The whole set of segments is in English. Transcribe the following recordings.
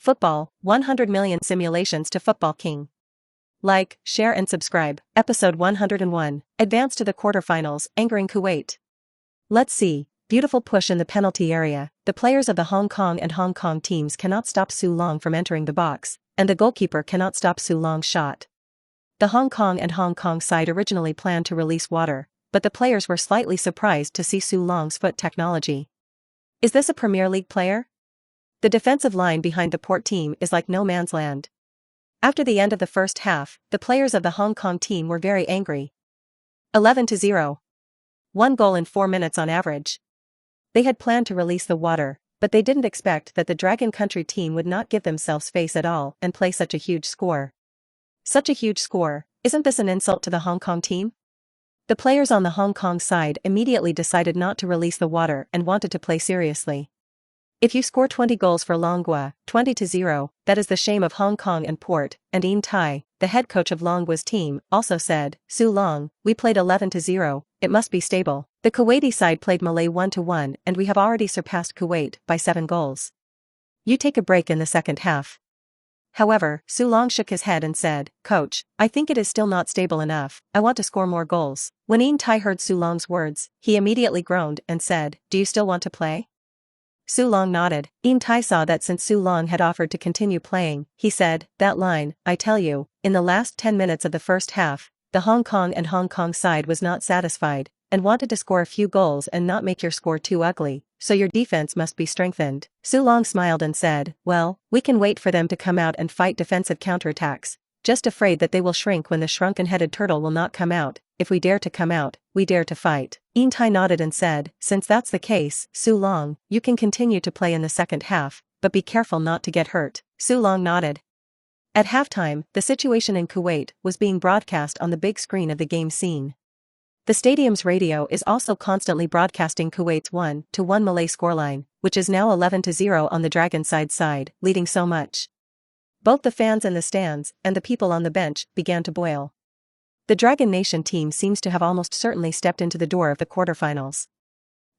Football, 100 million simulations to Football King. Like, share and subscribe. Episode 101. Advance to the quarterfinals, angering Kuwait. Let's see. Beautiful push in the penalty area. The players of the Hong Kong and Hong Kong teams cannot stop Su Long from entering the box, and the goalkeeper cannot stop Su Long's shot. The Hong Kong and Hong Kong side originally planned to release water, but the players were slightly surprised to see Su Long's foot technology. Is this a Premier League player? The defensive line behind the Port team is like no man's land. After the end of the first half, the players of the Hong Kong team were very angry. 11-0. 1 goal in 4 minutes on average. They had planned to release the water, but they didn't expect that the Dragon Country team would not give themselves face at all and play such a huge score. Such a huge score, isn't this an insult to the Hong Kong team? The players on the Hong Kong side immediately decided not to release the water and wanted to play seriously. If you score 20 goals for Longhua, 20-0, that is the shame of Hong Kong and Port, and Ian Tai, the head coach of Longhua's team, also said, Su Long, we played 11-0, it must be stable. The Kuwaiti side played Malay 1-1 and we have already surpassed Kuwait by 7 goals. You take a break in the second half. However, Su Long shook his head and said, Coach, I think it is still not stable enough, I want to score more goals. When Ian Tai heard Su Long's words, he immediately groaned and said, Do you still want to play? Su Long nodded. Ian Tai saw that since Su Long had offered to continue playing, he said, That line, I tell you, in the last 10 minutes of the first half, the Hong Kong and Hong Kong side was not satisfied, and wanted to score a few goals and not make your score too ugly, so your defense must be strengthened. Su Long smiled and said, Well, we can wait for them to come out and fight defensive counterattacks, just afraid that they will shrink when the shrunken-headed turtle will not come out. If we dare to come out, we dare to fight. Ian Tai nodded and said, Since that's the case, Su Long, you can continue to play in the second half, but be careful not to get hurt. Su Long nodded. At halftime, the situation in Kuwait was being broadcast on the big screen of the game scene. The stadium's radio is also constantly broadcasting Kuwait's 1-1 Malay scoreline, which is now 11-0 on the Dragon side, leading so much. Both the fans in the stands and the people on the bench began to boil. The Dragon Nation team seems to have almost certainly stepped into the door of the quarterfinals.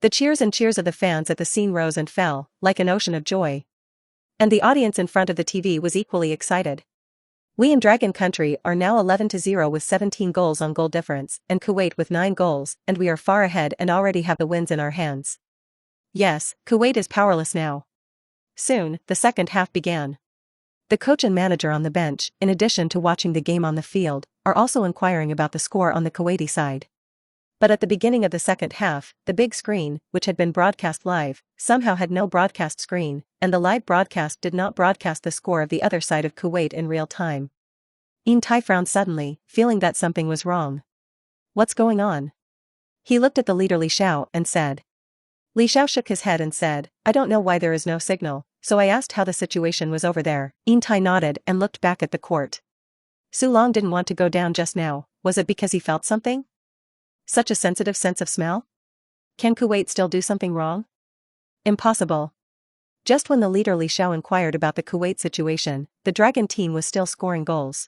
The cheers and cheers of the fans at the scene rose and fell, like an ocean of joy. And the audience in front of the TV was equally excited. We in Dragon Country are now 11-0 with 17 goals on goal difference, and Kuwait with 9 goals, and we are far ahead and already have the wins in our hands. Yes, Kuwait is powerless now. Soon, the second half began. The coach and manager on the bench, in addition to watching the game on the field, are also inquiring about the score on the Kuwaiti side. But at the beginning of the second half, the big screen, which had been broadcast live, somehow had no broadcast screen, and the live broadcast did not broadcast the score of the other side of Kuwait in real time. Ian Tai frowned suddenly, feeling that something was wrong. What's going on? He looked at the leader Li Xiao and said. Li Xiao shook his head and said, I don't know why there is no signal, so I asked how the situation was over there. Ian Tai nodded and looked back at the court. Su Long didn't want to go down just now, was it because he felt something? Such a sensitive sense of smell? Can Kuwait still do something wrong? Impossible. Just when the leader Li Xiao inquired about the Kuwait situation, the Dragon team was still scoring goals.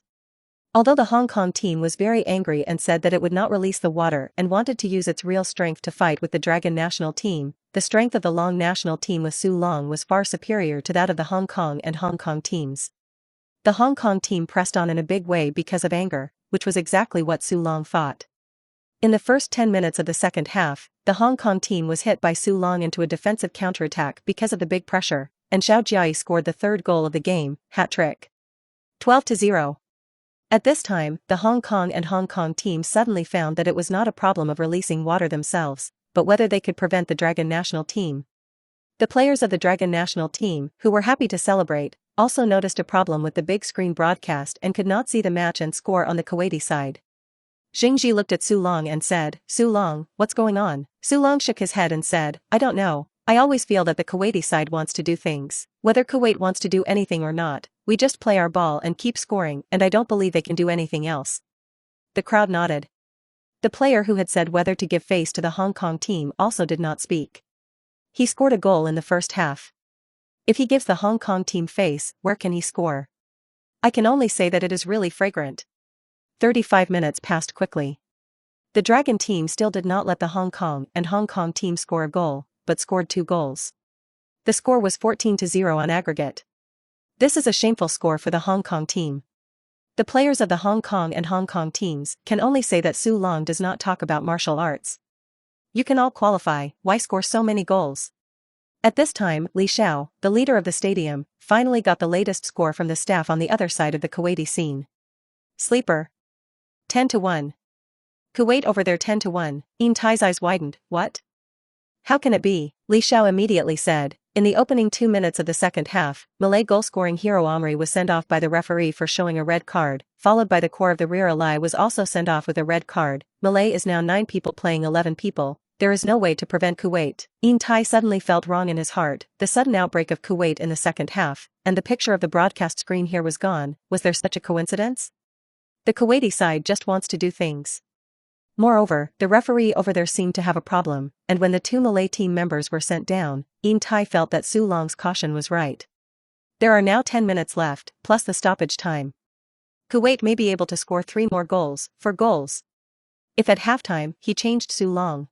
Although the Hong Kong team was very angry and said that it would not release the water and wanted to use its real strength to fight with the Dragon national team, the strength of the Long national team with Su Long was far superior to that of the Hong Kong and Hong Kong teams. The Hong Kong team pressed on in a big way because of anger, which was exactly what Su Long fought. In the first 10 minutes of the second half, the Hong Kong team was hit by Su Long into a defensive counterattack because of the big pressure, and Xiao Jiai scored the third goal of the game, hat-trick. 12-0. At this time, the Hong Kong and Hong Kong teams suddenly found that it was not a problem of releasing water themselves, but whether they could prevent the Dragon national team. The players of the Dragon national team, who were happy to celebrate, also noticed a problem with the big screen broadcast and could not see the match and score on the Kuwaiti side. Xingji looked at Su Long and said, Su Long, what's going on? Su Long shook his head and said, I don't know, I always feel that the Kuwaiti side wants to do things. Whether Kuwait wants to do anything or not, we just play our ball and keep scoring, and I don't believe they can do anything else. The crowd nodded. The player who had said whether to give face to the Hong Kong team also did not speak. He scored a goal in the first half. If he gives the Hong Kong team face, where can he score? I can only say that it is really fragrant. 35 minutes passed quickly. The Dragon team still did not let the Hong Kong and Hong Kong team score a goal, but scored 2 goals. The score was 14-0 on aggregate. This is a shameful score for the Hong Kong team. The players of the Hong Kong and Hong Kong teams can only say that Su Long does not talk about martial arts. You can all qualify, why score so many goals? At this time, Li Xiao, the leader of the stadium, finally got the latest score from the staff on the other side of the Kuwaiti scene. Sleeper. 10-1. Kuwait over there 10-1. Tai's eyes widened. What? How can it be? Li Xiao immediately said. In the opening 2 minutes of the second half, Malay goal-scoring hero Omri was sent off by the referee for showing a red card, followed by the core of the rear Alai was also sent off with a red card. Malay is now 9 people playing 11 people. There is no way to prevent Kuwait. Tai suddenly felt wrong in his heart. The sudden outbreak of Kuwait in the second half, and the picture of the broadcast screen here was gone. Was there such a coincidence? The Kuwaiti side just wants to do things. Moreover, the referee over there seemed to have a problem, and when the 2 Malay team members were sent down, Tai felt that Su Long's caution was right. There are now 10 minutes left, plus the stoppage time. Kuwait may be able to score 3 more goals, 4 goals. If at halftime, he changed Su Long.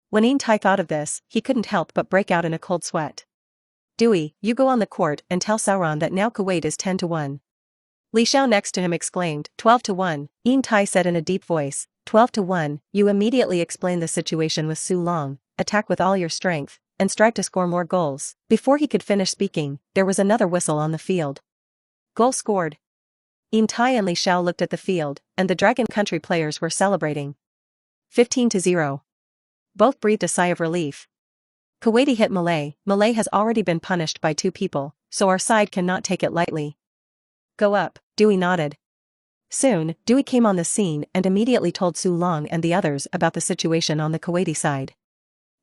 When Tai thought of this, he couldn't help but break out in a cold sweat. Dewey, you go on the court and tell Sauron that now Kuwait is 10-1. Li Xiao next to him exclaimed, 12-1. Tai said in a deep voice, 12-1, you immediately explain the situation with Su Long, attack with all your strength, and strive to score more goals. Before he could finish speaking, there was another whistle on the field. Goal scored. Tai and Li Xiao looked at the field, and the Dragon Country players were celebrating. 15-0. Both breathed a sigh of relief. Kuwaiti hit Malay. Malay has already been punished by 2 people, so our side cannot take it lightly. Go up, Dewey nodded. Soon, Dewey came on the scene and immediately told Su Long and the others about the situation on the Kuwaiti side.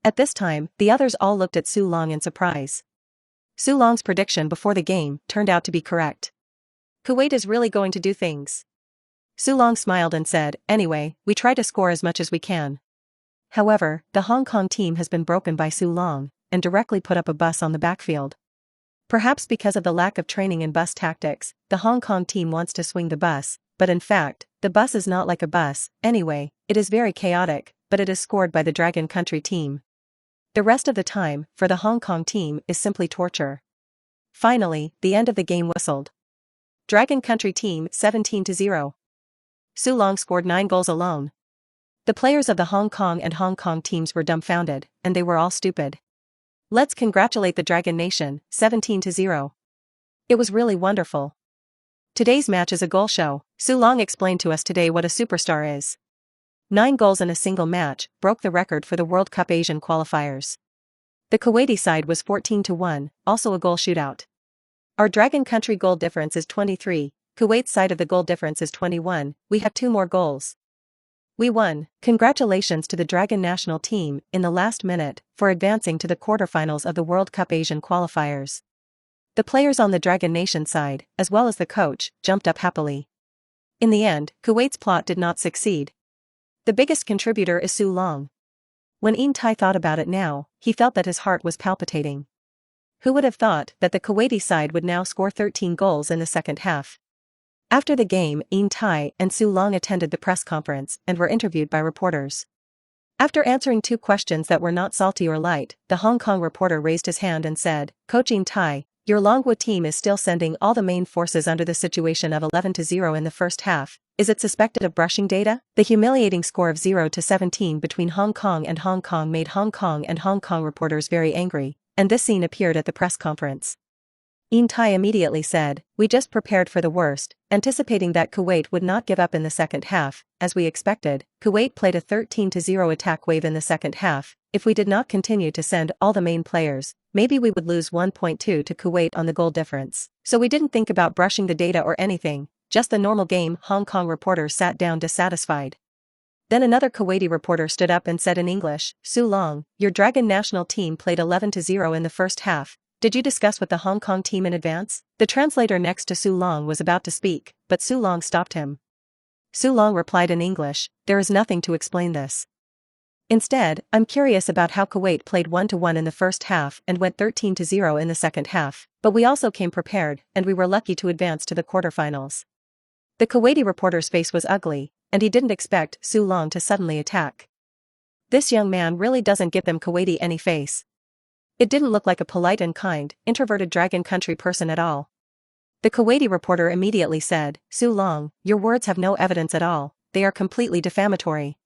At this time, the others all looked at Su Long in surprise. Su Long's prediction before the game turned out to be correct. Kuwait is really going to do things. Su Long smiled and said, anyway, we try to score as much as we can. However, the Hong Kong team has been broken by Su Long, and directly put up a bus on the backfield. Perhaps because of the lack of training in bus tactics, the Hong Kong team wants to swing the bus, but in fact, the bus is not like a bus. Anyway, it is very chaotic, but it is scored by the Dragon Country team. The rest of the time, for the Hong Kong team, is simply torture. Finally, the end of the game whistled. Dragon Country team 17-0. Su Long scored 9 goals alone. The players of the Hong Kong and Hong Kong teams were dumbfounded, and they were all stupid. Let's congratulate the Dragon Nation, 17-0. It was really wonderful. Today's match is a goal show. Su Long explained to us today what a superstar is. 9 goals in a single match broke the record for the World Cup Asian qualifiers. The Kuwaiti side was 14-1, also a goal shootout. Our Dragon Country goal difference is 23, Kuwait's side of the goal difference is 21, we have 2 more goals. We won. Congratulations to the Dragon national team in the last minute for advancing to the quarterfinals of the World Cup Asian qualifiers. The players on the Dragon Nation side, as well as the coach, jumped up happily. In the end, Kuwait's plot did not succeed. The biggest contributor is Su Long. When Tai thought about it now, he felt that his heart was palpitating. Who would have thought that the Kuwaiti side would now score 13 goals in the second half? After the game, Tai and Su Long attended the press conference and were interviewed by reporters. After answering 2 questions that were not salty or light, the Hong Kong reporter raised his hand and said, Coach Tai, your Longwood team is still sending all the main forces under the situation of 11-0 in the first half. Is it suspected of brushing data? The humiliating score of 0-17 between Hong Kong and Hong Kong made Hong Kong and Hong Kong reporters very angry, and this scene appeared at the press conference. Tai immediately said, we just prepared for the worst, anticipating that Kuwait would not give up in the second half. As we expected, Kuwait played a 13-0 attack wave in the second half. If we did not continue to send all the main players, maybe we would lose 1.2 to Kuwait on the goal difference. So we didn't think about brushing the data or anything, just the normal game. Hong Kong reporter sat down dissatisfied. Then another Kuwaiti reporter stood up and said in English, Su Long, your Dragon national team played 11-0 in the first half. Did you discuss with the Hong Kong team in advance? The translator next to Su Long was about to speak, but Su Long stopped him. Su Long replied in English, there is nothing to explain this. Instead, I'm curious about how Kuwait played 1-1 in the first half and went 13-0 in the second half, but we also came prepared, and we were lucky to advance to the quarterfinals. The Kuwaiti reporter's face was ugly, and he didn't expect Su Long to suddenly attack. This young man really doesn't give them Kuwaiti any face. It didn't look like a polite and kind, introverted Dragon Country person at all. The Kuwaiti reporter immediately said, Su Long, your words have no evidence at all, they are completely defamatory.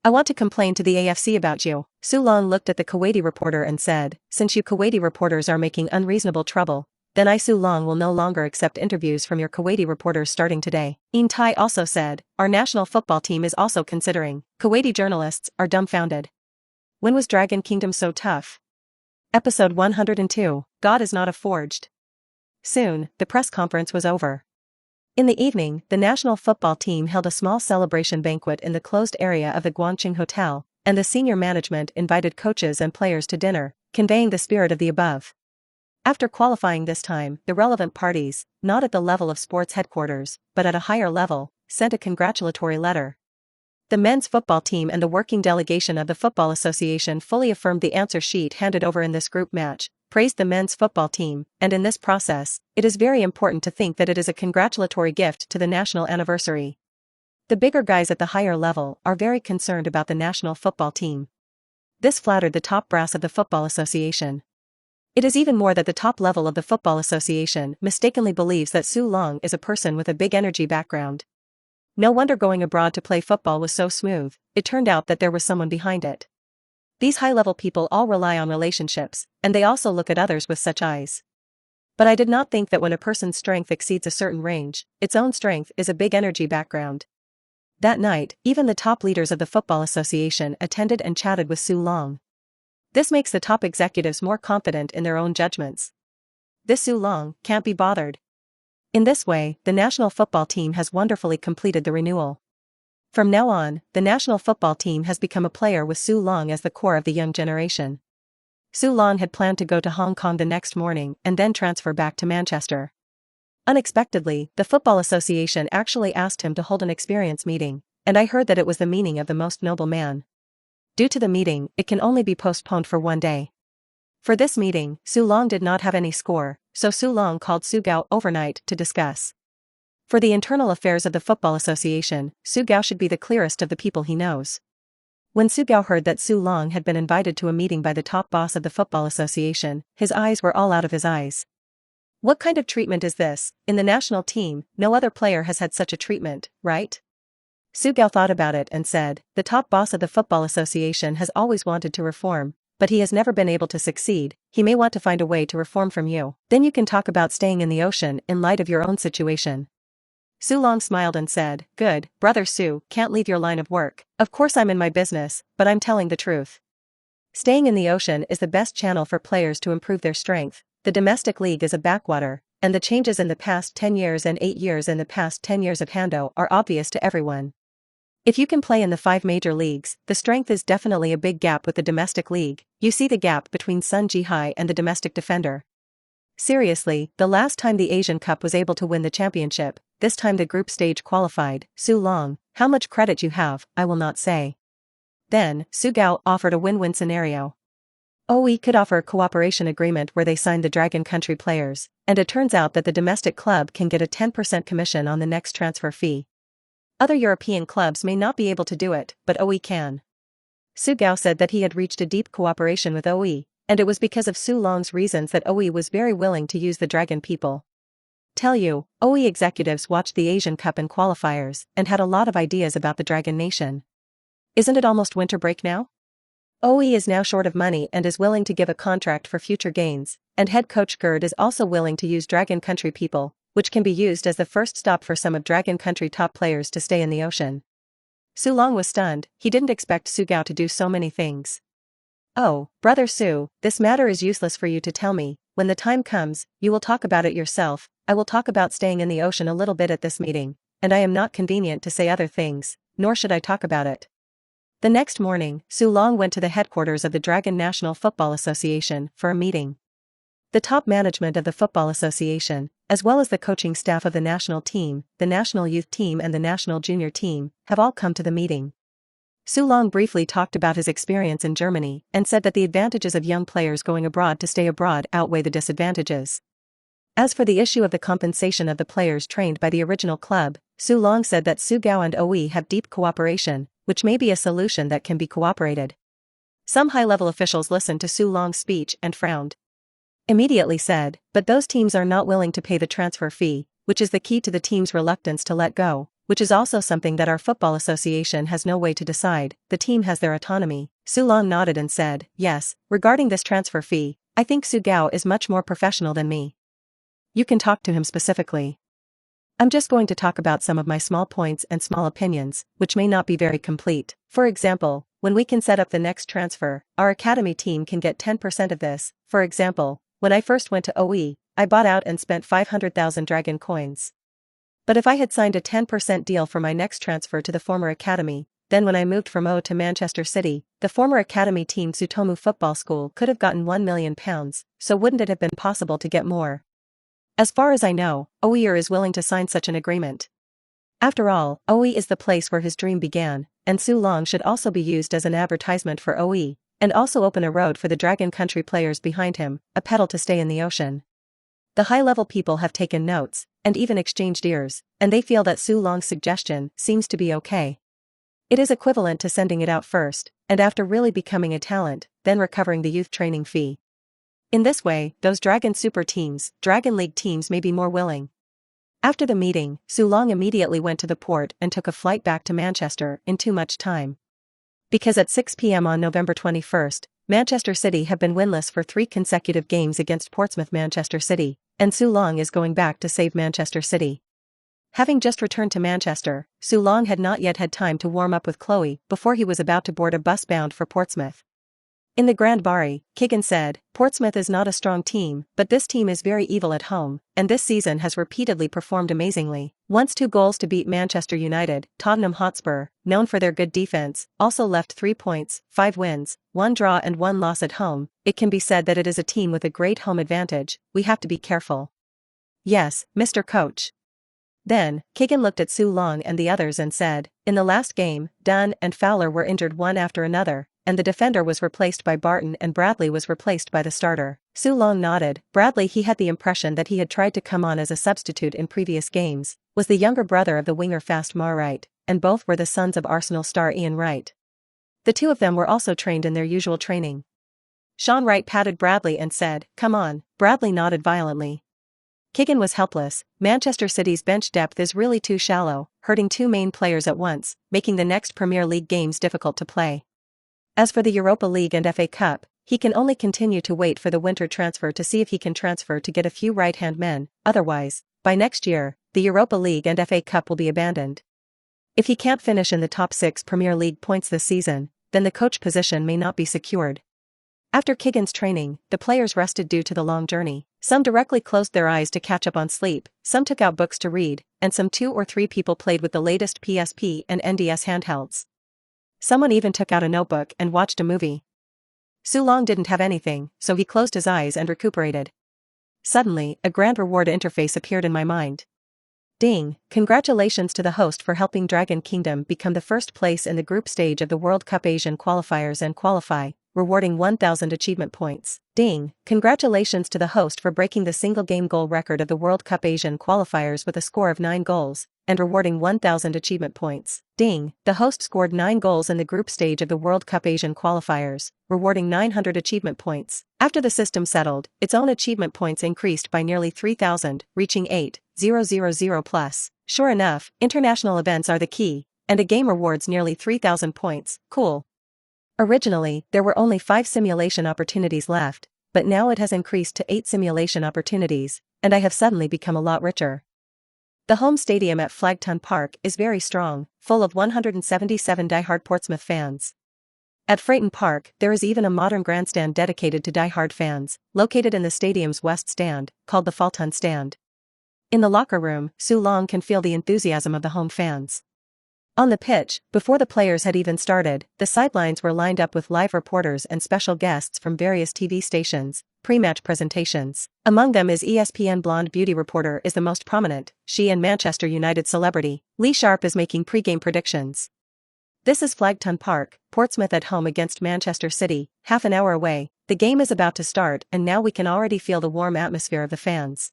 I want to complain to the AFC about you. Su Long looked at the Kuwaiti reporter and said, since you Kuwaiti reporters are making unreasonable trouble, then I Su Long will no longer accept interviews from your Kuwaiti reporters starting today. In Tai also said, our national football team is also considering. Kuwaiti journalists are dumbfounded. When was Dragon Kingdom so tough? Episode 102, God is not a forged. Soon, the press conference was over. In the evening, the national football team held a small celebration banquet in the closed area of the Guangqing Hotel, and the senior management invited coaches and players to dinner, conveying the spirit of the above. After qualifying this time, the relevant parties, not at the level of sports headquarters, but at a higher level, sent a congratulatory letter. The men's football team and the working delegation of the Football Association fully affirmed the answer sheet handed over in this group match, praised the men's football team, and in this process, it is very important to think that it is a congratulatory gift to the national anniversary. The bigger guys at the higher level are very concerned about the national football team. This flattered the top brass of the Football Association. It is even more that the top level of the Football Association mistakenly believes that Su Long is a person with a big energy background. No wonder going abroad to play football was so smooth, it turned out that there was someone behind it. These high-level people all rely on relationships, and they also look at others with such eyes. But I did not think that when a person's strength exceeds a certain range, its own strength is a big energy background. That night, even the top leaders of the Football Association attended and chatted with Su Long. This makes the top executives more confident in their own judgments. This Su Long can't be bothered. In this way, the national football team has wonderfully completed the renewal. From now on, the national football team has become a player with Su Long as the core of the young generation. Su Long had planned to go to Hong Kong the next morning and then transfer back to Manchester. Unexpectedly, the Football Association actually asked him to hold an experience meeting, and I heard that it was the meeting of the most noble man. Due to the meeting, it can only be postponed for one day. For this meeting, Su Long did not have any score, so Su Long called Su Gao overnight to discuss. For the internal affairs of the Football Association, Su Gao should be the clearest of the people he knows. When Su Gao heard that Su Long had been invited to a meeting by the top boss of the Football Association, his eyes were all out of his eyes. What kind of treatment is this? In the national team, no other player has had such a treatment, right? Su Gao thought about it and said, the top boss of the Football Association has always wanted to reform, but he has never been able to succeed. He may want to find a way to reform from you. Then you can talk about staying in the ocean in light of your own situation. Su Long smiled and said, good, brother Su, can't leave your line of work. Of course I'm in my business, but I'm telling the truth. Staying in the ocean is the best channel for players to improve their strength. The domestic league is a backwater, and the changes in the past 10 years and 8 years in the past 10 years of Hando are obvious to everyone. If you can play in the 5 major leagues, the strength is definitely a big gap with the domestic league. You see the gap between Sun Jihai and the domestic defender. Seriously, the last time the Asian Cup was able to win the championship, this time the group stage qualified. Su Long, how much credit you have, I will not say. Then, Su Gao offered a win-win scenario. OE could offer a cooperation agreement where they signed the Dragon Country players, and it turns out that the domestic club can get a 10% commission on the next transfer fee. Other European clubs may not be able to do it, but OE can. Su Gao said that he had reached a deep cooperation with OE, and it was because of Su Long's reasons that OE was very willing to use the Dragon people. Tell you, OE executives watched the Asian Cup and qualifiers and had a lot of ideas about the Dragon Nation. Isn't it almost winter break now? OE is now short of money and is willing to give a contract for future gains, and head coach Gerd is also willing to use Dragon Country people, which can be used as the first stop for some of Dragon Country top players to stay in the ocean. Su Long was stunned. He didn't expect Su Gao to do so many things. Oh, brother Su, this matter is useless for you to tell me. When the time comes, you will talk about it yourself. I will talk about staying in the ocean a little bit at this meeting, and I am not convenient to say other things, nor should I talk about it. The next morning, Su Long went to the headquarters of the Dragon National Football Association for a meeting. The top management of the Football Association, as well as the coaching staff of the national team, the national youth team and the national junior team, have all come to the meeting. Su Long briefly talked about his experience in Germany and said that the advantages of young players going abroad to stay abroad outweigh the disadvantages. As for the issue of the compensation of the players trained by the original club, Su Long said that Su Gao and OE have deep cooperation, which may be a solution that can be cooperated. Some high-level officials listened to Su Long's speech and frowned. Immediately said, but those teams are not willing to pay the transfer fee, which is the key to the team's reluctance to let go, which is also something that our football association has no way to decide. The team has their autonomy. Su Long nodded and said, yes, regarding this transfer fee, I think Su Gao is much more professional than me. You can talk to him specifically. I'm just going to talk about some of my small points and small opinions, which may not be very complete. For example, when we can set up the next transfer, our academy team can get 10% of this. For example, when I first went to OE, I bought out and spent 500,000 dragon coins. But if I had signed a 10% deal for my next transfer to the former academy, then when I moved from O to Manchester City, the former academy team Tsutomu Football School could have gotten £1 million, so wouldn't it have been possible to get more? As far as I know, OER is willing to sign such an agreement. After all, OE is the place where his dream began, and Su Long should also be used as an advertisement for OE, and also open a road for the Dragon Country players behind him, a pedal to stay in the ocean. The high-level people have taken notes, and even exchanged ears, and they feel that Su Long's suggestion seems to be okay. It is equivalent to sending it out first, and after really becoming a talent, then recovering the youth training fee. In this way, those Dragon Super teams, Dragon League teams may be more willing. After the meeting, Su Long immediately went to the port and took a flight back to Manchester in too much time. Because at 6 p.m. on November 21st, Manchester City have been winless for 3 consecutive games against Portsmouth Manchester City, and Su Long is going back to save Manchester City. Having just returned to Manchester, Su Long had not yet had time to warm up with Chloe before he was about to board a bus bound for Portsmouth. In the Grand Bari, Keegan said, Portsmouth is not a strong team, but this team is very evil at home, and this season has repeatedly performed amazingly. Once 2 goals to beat Manchester United. Tottenham Hotspur, known for their good defense, also left 3 points, 5 wins, 1 draw and 1 loss at home. It can be said that it is a team with a great home advantage. We have to be careful. Yes, Mr. Coach. Then, Keegan looked at Su Long and the others and said, in the last game, Dunn and Fowler were injured one after another, and the defender was replaced by Barton and Bradley was replaced by the starter. Su Long nodded. Bradley, he had the impression that he had tried to come on as a substitute in previous games, was the younger brother of the winger Fast Mar Wright, and both were the sons of Arsenal star Ian Wright. The two of them were also trained in their usual training. Sean Wright patted Bradley and said, come on. Bradley nodded violently. Keegan was helpless. Manchester City's bench depth is really too shallow, hurting 2 main players at once, making the next Premier League games difficult to play. As for the Europa League and FA Cup, he can only continue to wait for the winter transfer to see if he can transfer to get a few right-hand men, otherwise, by next year, the Europa League and FA Cup will be abandoned. If he can't finish in the top 6 Premier League points this season, then the coach position may not be secured. After Keegan's training, the players rested due to the long journey. Some directly closed their eyes to catch up on sleep, some took out books to read, and some 2 or 3 people played with the latest PSP and NDS handhelds. Someone even took out a notebook and watched a movie. Su Long didn't have anything, so he closed his eyes and recuperated. Suddenly, a grand reward interface appeared in my mind. Ding! Congratulations to the host for helping Dragon Kingdom become the first place in the group stage of the World Cup Asian qualifiers and qualify, rewarding 1,000 achievement points. Ding! Congratulations to the host for breaking the single-game goal record of the World Cup Asian qualifiers with a score of 9 goals, and rewarding 1,000 achievement points. Ding! The host scored 9 goals in the group stage of the World Cup Asian qualifiers, rewarding 900 achievement points. After the system settled, its own achievement points increased by nearly 3,000, reaching 8,000 plus. Sure enough, international events are the key, and a game rewards nearly 3,000 points. Cool. Originally, there were only 5 simulation opportunities left, but now it has increased to 8 simulation opportunities, and I have suddenly become a lot richer. The home stadium at Flagton Park is very strong, full of 177 die-hard Portsmouth fans. At Freighton Park, there is even a modern grandstand dedicated to die-hard fans, located in the stadium's west stand, called the Fulton Stand. In the locker room, Su Long can feel the enthusiasm of the home fans. On the pitch, before the players had even started, the sidelines were lined up with live reporters and special guests from various TV stations, pre-match presentations. Among them is ESPN blonde beauty reporter is the most prominent, she and Manchester United celebrity, Lee Sharp is making pre-game predictions. This is Flagton Park, Portsmouth at home against Manchester City, half an hour away, the game is about to start and now we can already feel the warm atmosphere of the fans.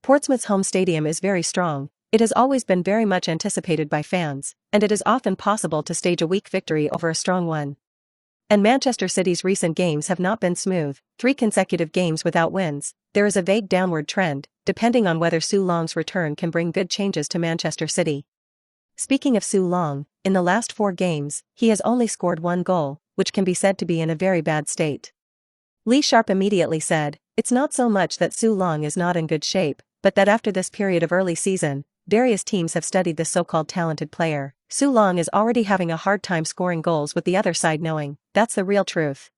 Portsmouth's home stadium is very strong. It has always been very much anticipated by fans, and it is often possible to stage a weak victory over a strong one. And Manchester City's recent games have not been smooth, 3 consecutive games without wins. There is a vague downward trend, depending on whether Su Long's return can bring good changes to Manchester City. Speaking of Su Long, in the last 4 games, he has only scored 1 goal, which can be said to be in a very bad state. Lee Sharp immediately said, "It's not so much that Su Long is not in good shape, but that after this period of early season, various teams have studied this so-called talented player. Su Long is already having a hard time scoring goals with the other side knowing, that's the real truth."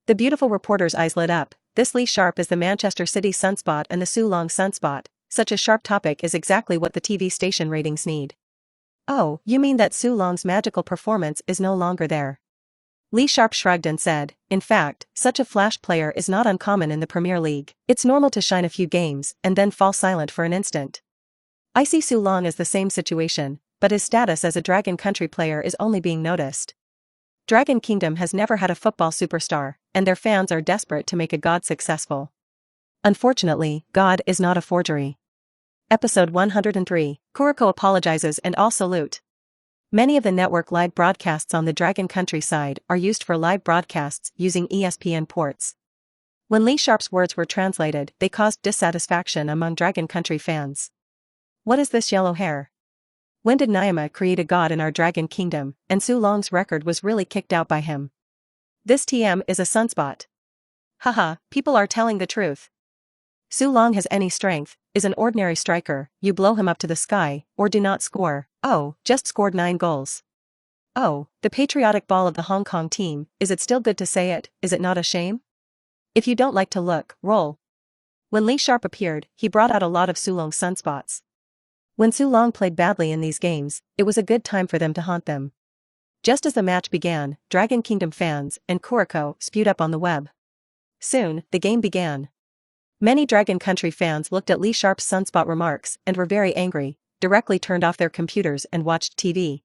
The beautiful reporter's eyes lit up. This Lee Sharp is the Manchester City sunspot and the Su Long sunspot. Such a sharp topic is exactly what the TV station ratings need. "Oh, you mean that Su Long's magical performance is no longer there?" Lee Sharp shrugged and said, "In fact, such a flash player is not uncommon in the Premier League. It's normal to shine a few games and then fall silent for an instant. I see Su Long as the same situation, but his status as a Dragon Country player is only being noticed. Dragon Kingdom has never had a football superstar, and their fans are desperate to make a god successful. Unfortunately, God is not a forgery." Episode 103, Kuroko apologizes and all salute. Many of the network live broadcasts on the Dragon Country side are used for live broadcasts using ESPN ports. When Lee Sharp's words were translated, they caused dissatisfaction among Dragon Country fans. "What is this yellow hair? When did Nyama create a god in our Dragon Kingdom, and Su Long's record was really kicked out by him? This TM is a sunspot. Haha, people are telling the truth. Su Long has any strength, is an ordinary striker, you blow him up to the sky, or do not score. Oh, just scored 9 goals. Oh, the patriotic ball of the Hong Kong team, is it still good to say it, is it not a shame? If you don't like to look, roll." When Lee Sharp appeared, he brought out a lot of Su Long's sunspots. When Su Long played badly in these games, it was a good time for them to haunt them. Just as the match began, Dragon Kingdom fans and Kuroko spewed up on the web. Soon, the game began. Many Dragon Country fans looked at Lee Sharp's sunspot remarks and were very angry, directly turned off their computers and watched TV.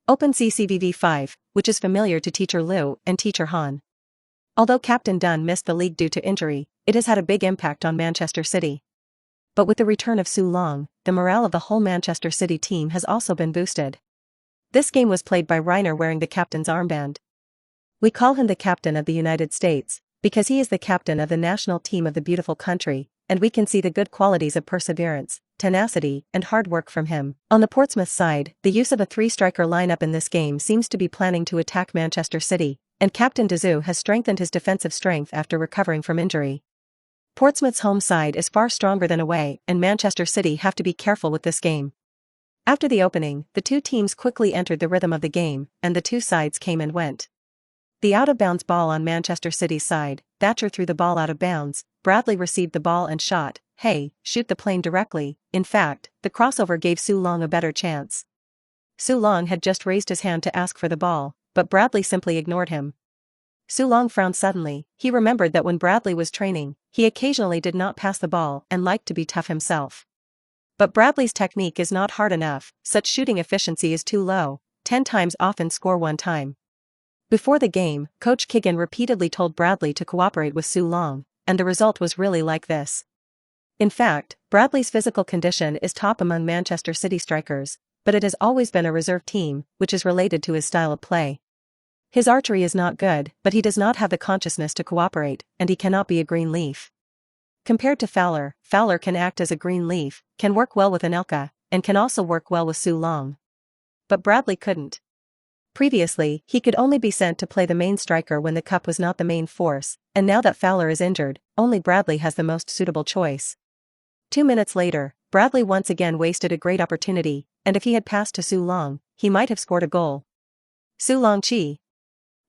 Open CCVV5, which is familiar to Teacher Liu and Teacher Han. Although Captain Dunn missed the league due to injury, it has had a big impact on Manchester City. But with the return of Su Long, the morale of the whole Manchester City team has also been boosted. This game was played by Reiner wearing the captain's armband. We call him the captain of the United States, because he is the captain of the national team of the beautiful country, and we can see the good qualities of perseverance, tenacity, and hard work from him. On the Portsmouth side, the use of a 3-striker lineup in this game seems to be planning to attack Manchester City, and Captain Dazoo has strengthened his defensive strength after recovering from injury. Portsmouth's home side is far stronger than away, and Manchester City have to be careful with this game. After the opening, the two teams quickly entered the rhythm of the game, and the two sides came and went. The out-of-bounds ball on Manchester City's side, Thatcher threw the ball out of bounds, Bradley received the ball and shot. Hey, shoot the plane directly. In fact, the crossover gave Su Long a better chance. Su Long had just raised his hand to ask for the ball, but Bradley simply ignored him. Su Long frowned suddenly. He remembered that when Bradley was training, he occasionally did not pass the ball and liked to be tough himself. But Bradley's technique is not hard enough, such shooting efficiency is too low, 10 times often score 1 time. Before the game, Coach Kigan repeatedly told Bradley to cooperate with Su Long, and the result was really like this. In fact, Bradley's physical condition is top among Manchester City strikers, but it has always been a reserve team, which is related to his style of play. His archery is not good, but he does not have the consciousness to cooperate, and he cannot be a green leaf. Compared to Fowler, Fowler can act as a green leaf, can work well with Anelka, and can also work well with Su Long. But Bradley couldn't. Previously, he could only be sent to play the main striker when the cup was not the main force, and now that Fowler is injured, only Bradley has the most suitable choice. 2 minutes later, Bradley once again wasted a great opportunity, and if he had passed to Su Long, he might have scored a goal. Su Long Chi.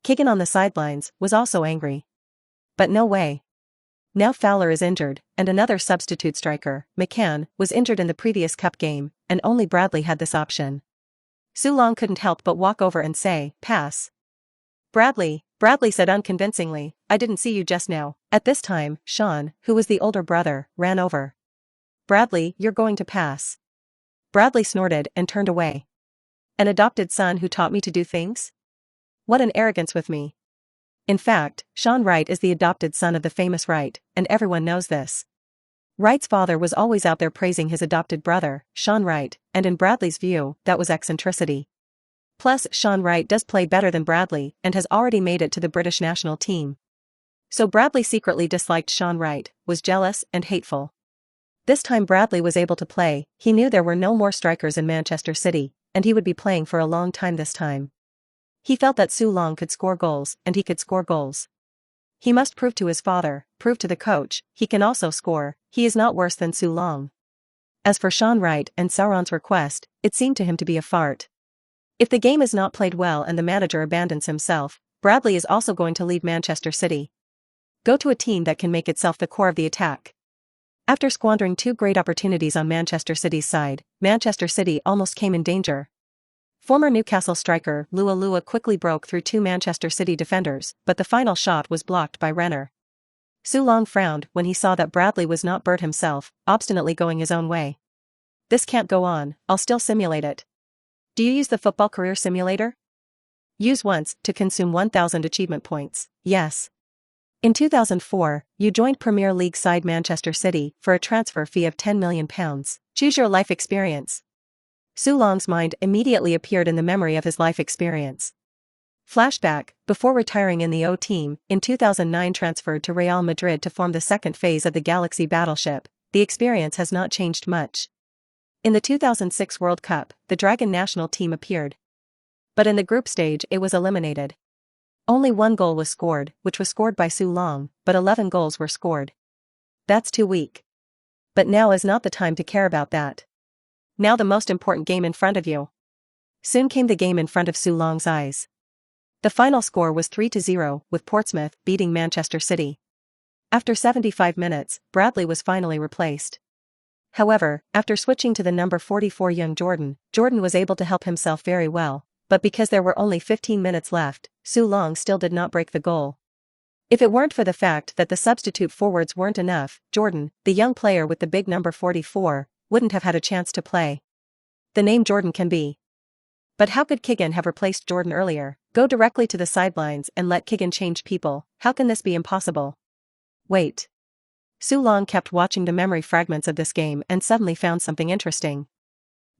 Kigan on the sidelines was also angry. But no way. Now Fowler is injured, and another substitute striker, McCann, was injured in the previous cup game, and only Bradley had this option. Su Long couldn't help but walk over and say, "Pass." Bradley said unconvincingly, "I didn't see you just now." At this time, Sean, who was the older brother, ran over. "Bradley, you're going to pass." Bradley snorted and turned away. "An adopted son who taught me to do things? What an arrogance with me." In fact, Sean Wright is the adopted son of the famous Wright, and everyone knows this. Wright's father was always out there praising his adopted brother, Sean Wright, and in Bradley's view, that was eccentricity. Plus, Sean Wright does play better than Bradley and has already made it to the British national team. So Bradley secretly disliked Sean Wright, was jealous and hateful. This time Bradley was able to play, he knew there were no more strikers in Manchester City, and he would be playing for a long time this time. He felt that Su Long could score goals, and he could score goals. He must prove to his father, prove to the coach, he can also score, he is not worse than Su Long. As for Sean Wright and Sauron's request, it seemed to him to be a fart. If the game is not played well and the manager abandons himself, Bradley is also going to leave Manchester City. Go to a team that can make itself the core of the attack. After squandering two great opportunities on Manchester City's side, Manchester City almost came in danger. Former Newcastle striker Lua quickly broke through two Manchester City defenders, but the final shot was blocked by Renner. Su Long frowned when he saw that Bradley was not Bert himself, obstinately going his own way. This can't go on, I'll still simulate it. Do you use the football career simulator? Use once to consume 1,000 achievement points, yes. In 2004, you joined Premier League side Manchester City for a transfer fee of £10 million. Choose your life experience. Su Long's mind immediately appeared in the memory of his life experience. Flashback, before retiring in the O team, in 2009 transferred to Real Madrid to form the second phase of the Galaxy battleship, the experience has not changed much. In the 2006 World Cup, the Dragon national team appeared. But in the group stage it was eliminated. Only one goal was scored, which was scored by Su Long, but 11 goals were scored. That's too weak. But now is not the time to care about that. Now the most important game in front of you. Soon came the game in front of Su Long's eyes. The final score was 3-0, with Portsmouth beating Manchester City. After 75 minutes, Bradley was finally replaced. However, after switching to the number 44 young Jordan was able to help himself very well, but because there were only 15 minutes left, Su Long still did not break the goal. If it weren't for the fact that the substitute forwards weren't enough, Jordan, the young player with the big number 44, wouldn't have had a chance to play. The name Jordan can be. But how could Keegan have replaced Jordan earlier? Go directly to the sidelines and let Keegan change people. How can this be impossible? Wait. Su Long kept watching the memory fragments of this game and suddenly found something interesting.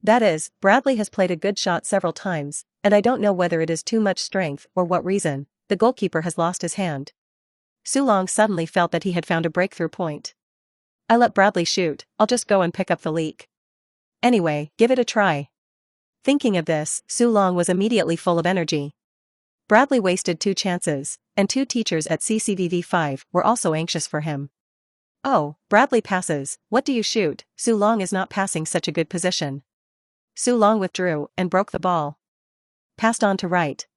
That is, Bradley has played a good shot several times, and I don't know whether it is too much strength or what reason, the goalkeeper has lost his hand. Su Long suddenly felt that he had found a breakthrough point. I let Bradley shoot, I'll just go and pick up the leak. Anyway, give it a try. Thinking of this, Su Long was immediately full of energy. Bradley wasted 2 chances, and 2 teachers at CCVV5 were also anxious for him. Oh, Bradley passes, what do you shoot? Su Long is not passing such a good position. Su Long withdrew and broke the ball. Passed on to Wright.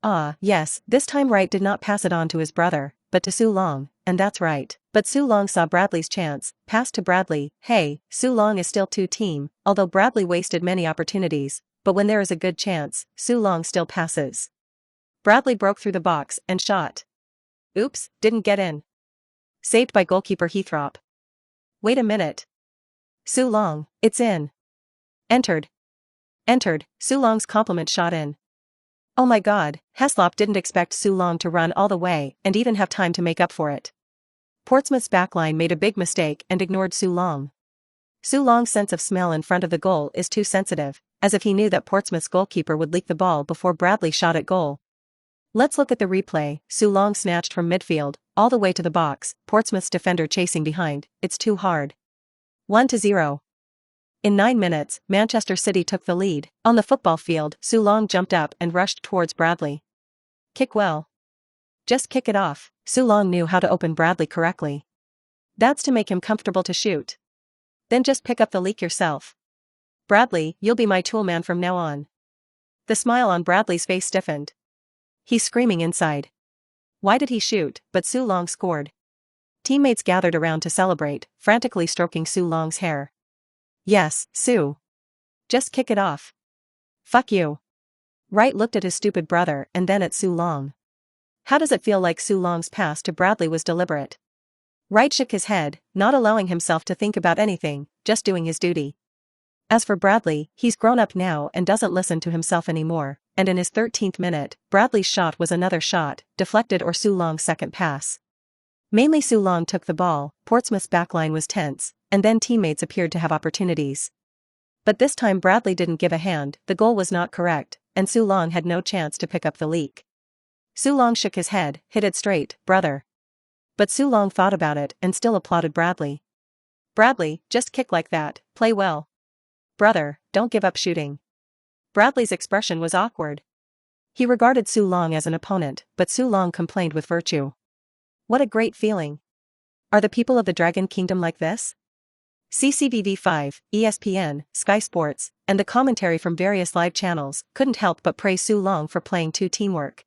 Ah, yes, this time Wright did not pass it on to his brother, but to Su Long, and that's right. But Su Long saw Bradley's chance, passed to Bradley. Hey, Su Long is still 2 team, although Bradley wasted many opportunities, but when there is a good chance, Su Long still passes. Bradley broke through the box and shot. Oops, didn't get in. Saved by goalkeeper Heathrop. Wait a minute. Su Long, it's in. Entered. Entered, Su Long's compliment shot in. Oh my god, Heslop didn't expect Su Long to run all the way and even have time to make up for it. Portsmouth's backline made a big mistake and ignored Su Long. Su Long's sense of smell in front of the goal is too sensitive, as if he knew that Portsmouth's goalkeeper would leak the ball before Bradley shot at goal. Let's look at the replay. Su Long snatched from midfield, all the way to the box, Portsmouth's defender chasing behind, it's too hard. 1-0. In 9 minutes, Manchester City took the lead. On the football field, Su Long jumped up and rushed towards Bradley. Kick well. Just kick it off. Su Long knew how to open Bradley correctly. That's to make him comfortable to shoot. Then just pick up the leak yourself. Bradley, you'll be my toolman from now on. The smile on Bradley's face stiffened. He's screaming inside. Why did he shoot? But Su Long scored. Teammates gathered around to celebrate, frantically stroking Su Long's hair. Yes, Su. Just kick it off. Fuck you. Wright looked at his stupid brother and then at Su Long. How does it feel like Su Long's pass to Bradley was deliberate? Wright shook his head, not allowing himself to think about anything, just doing his duty. As for Bradley, he's grown up now and doesn't listen to himself anymore, and in his 13th minute, Bradley's shot was another shot, deflected or Su Long's second pass. Mainly Su Long took the ball, Portsmouth's backline was tense, and then teammates appeared to have opportunities. But this time Bradley didn't give a hand, the goal was not correct, and Su Long had no chance to pick up the leak. Su Long shook his head, hit it straight, brother. But Su Long thought about it and still applauded Bradley. Bradley, just kick like that, play well. Brother, don't give up shooting. Bradley's expression was awkward. He regarded Su Long as an opponent, but Su Long complained with virtue. What a great feeling. Are the people of the Dragon Kingdom like this? CCTV5, ESPN, Sky Sports, and the commentary from various live channels couldn't help but praise Su Long for playing to teamwork.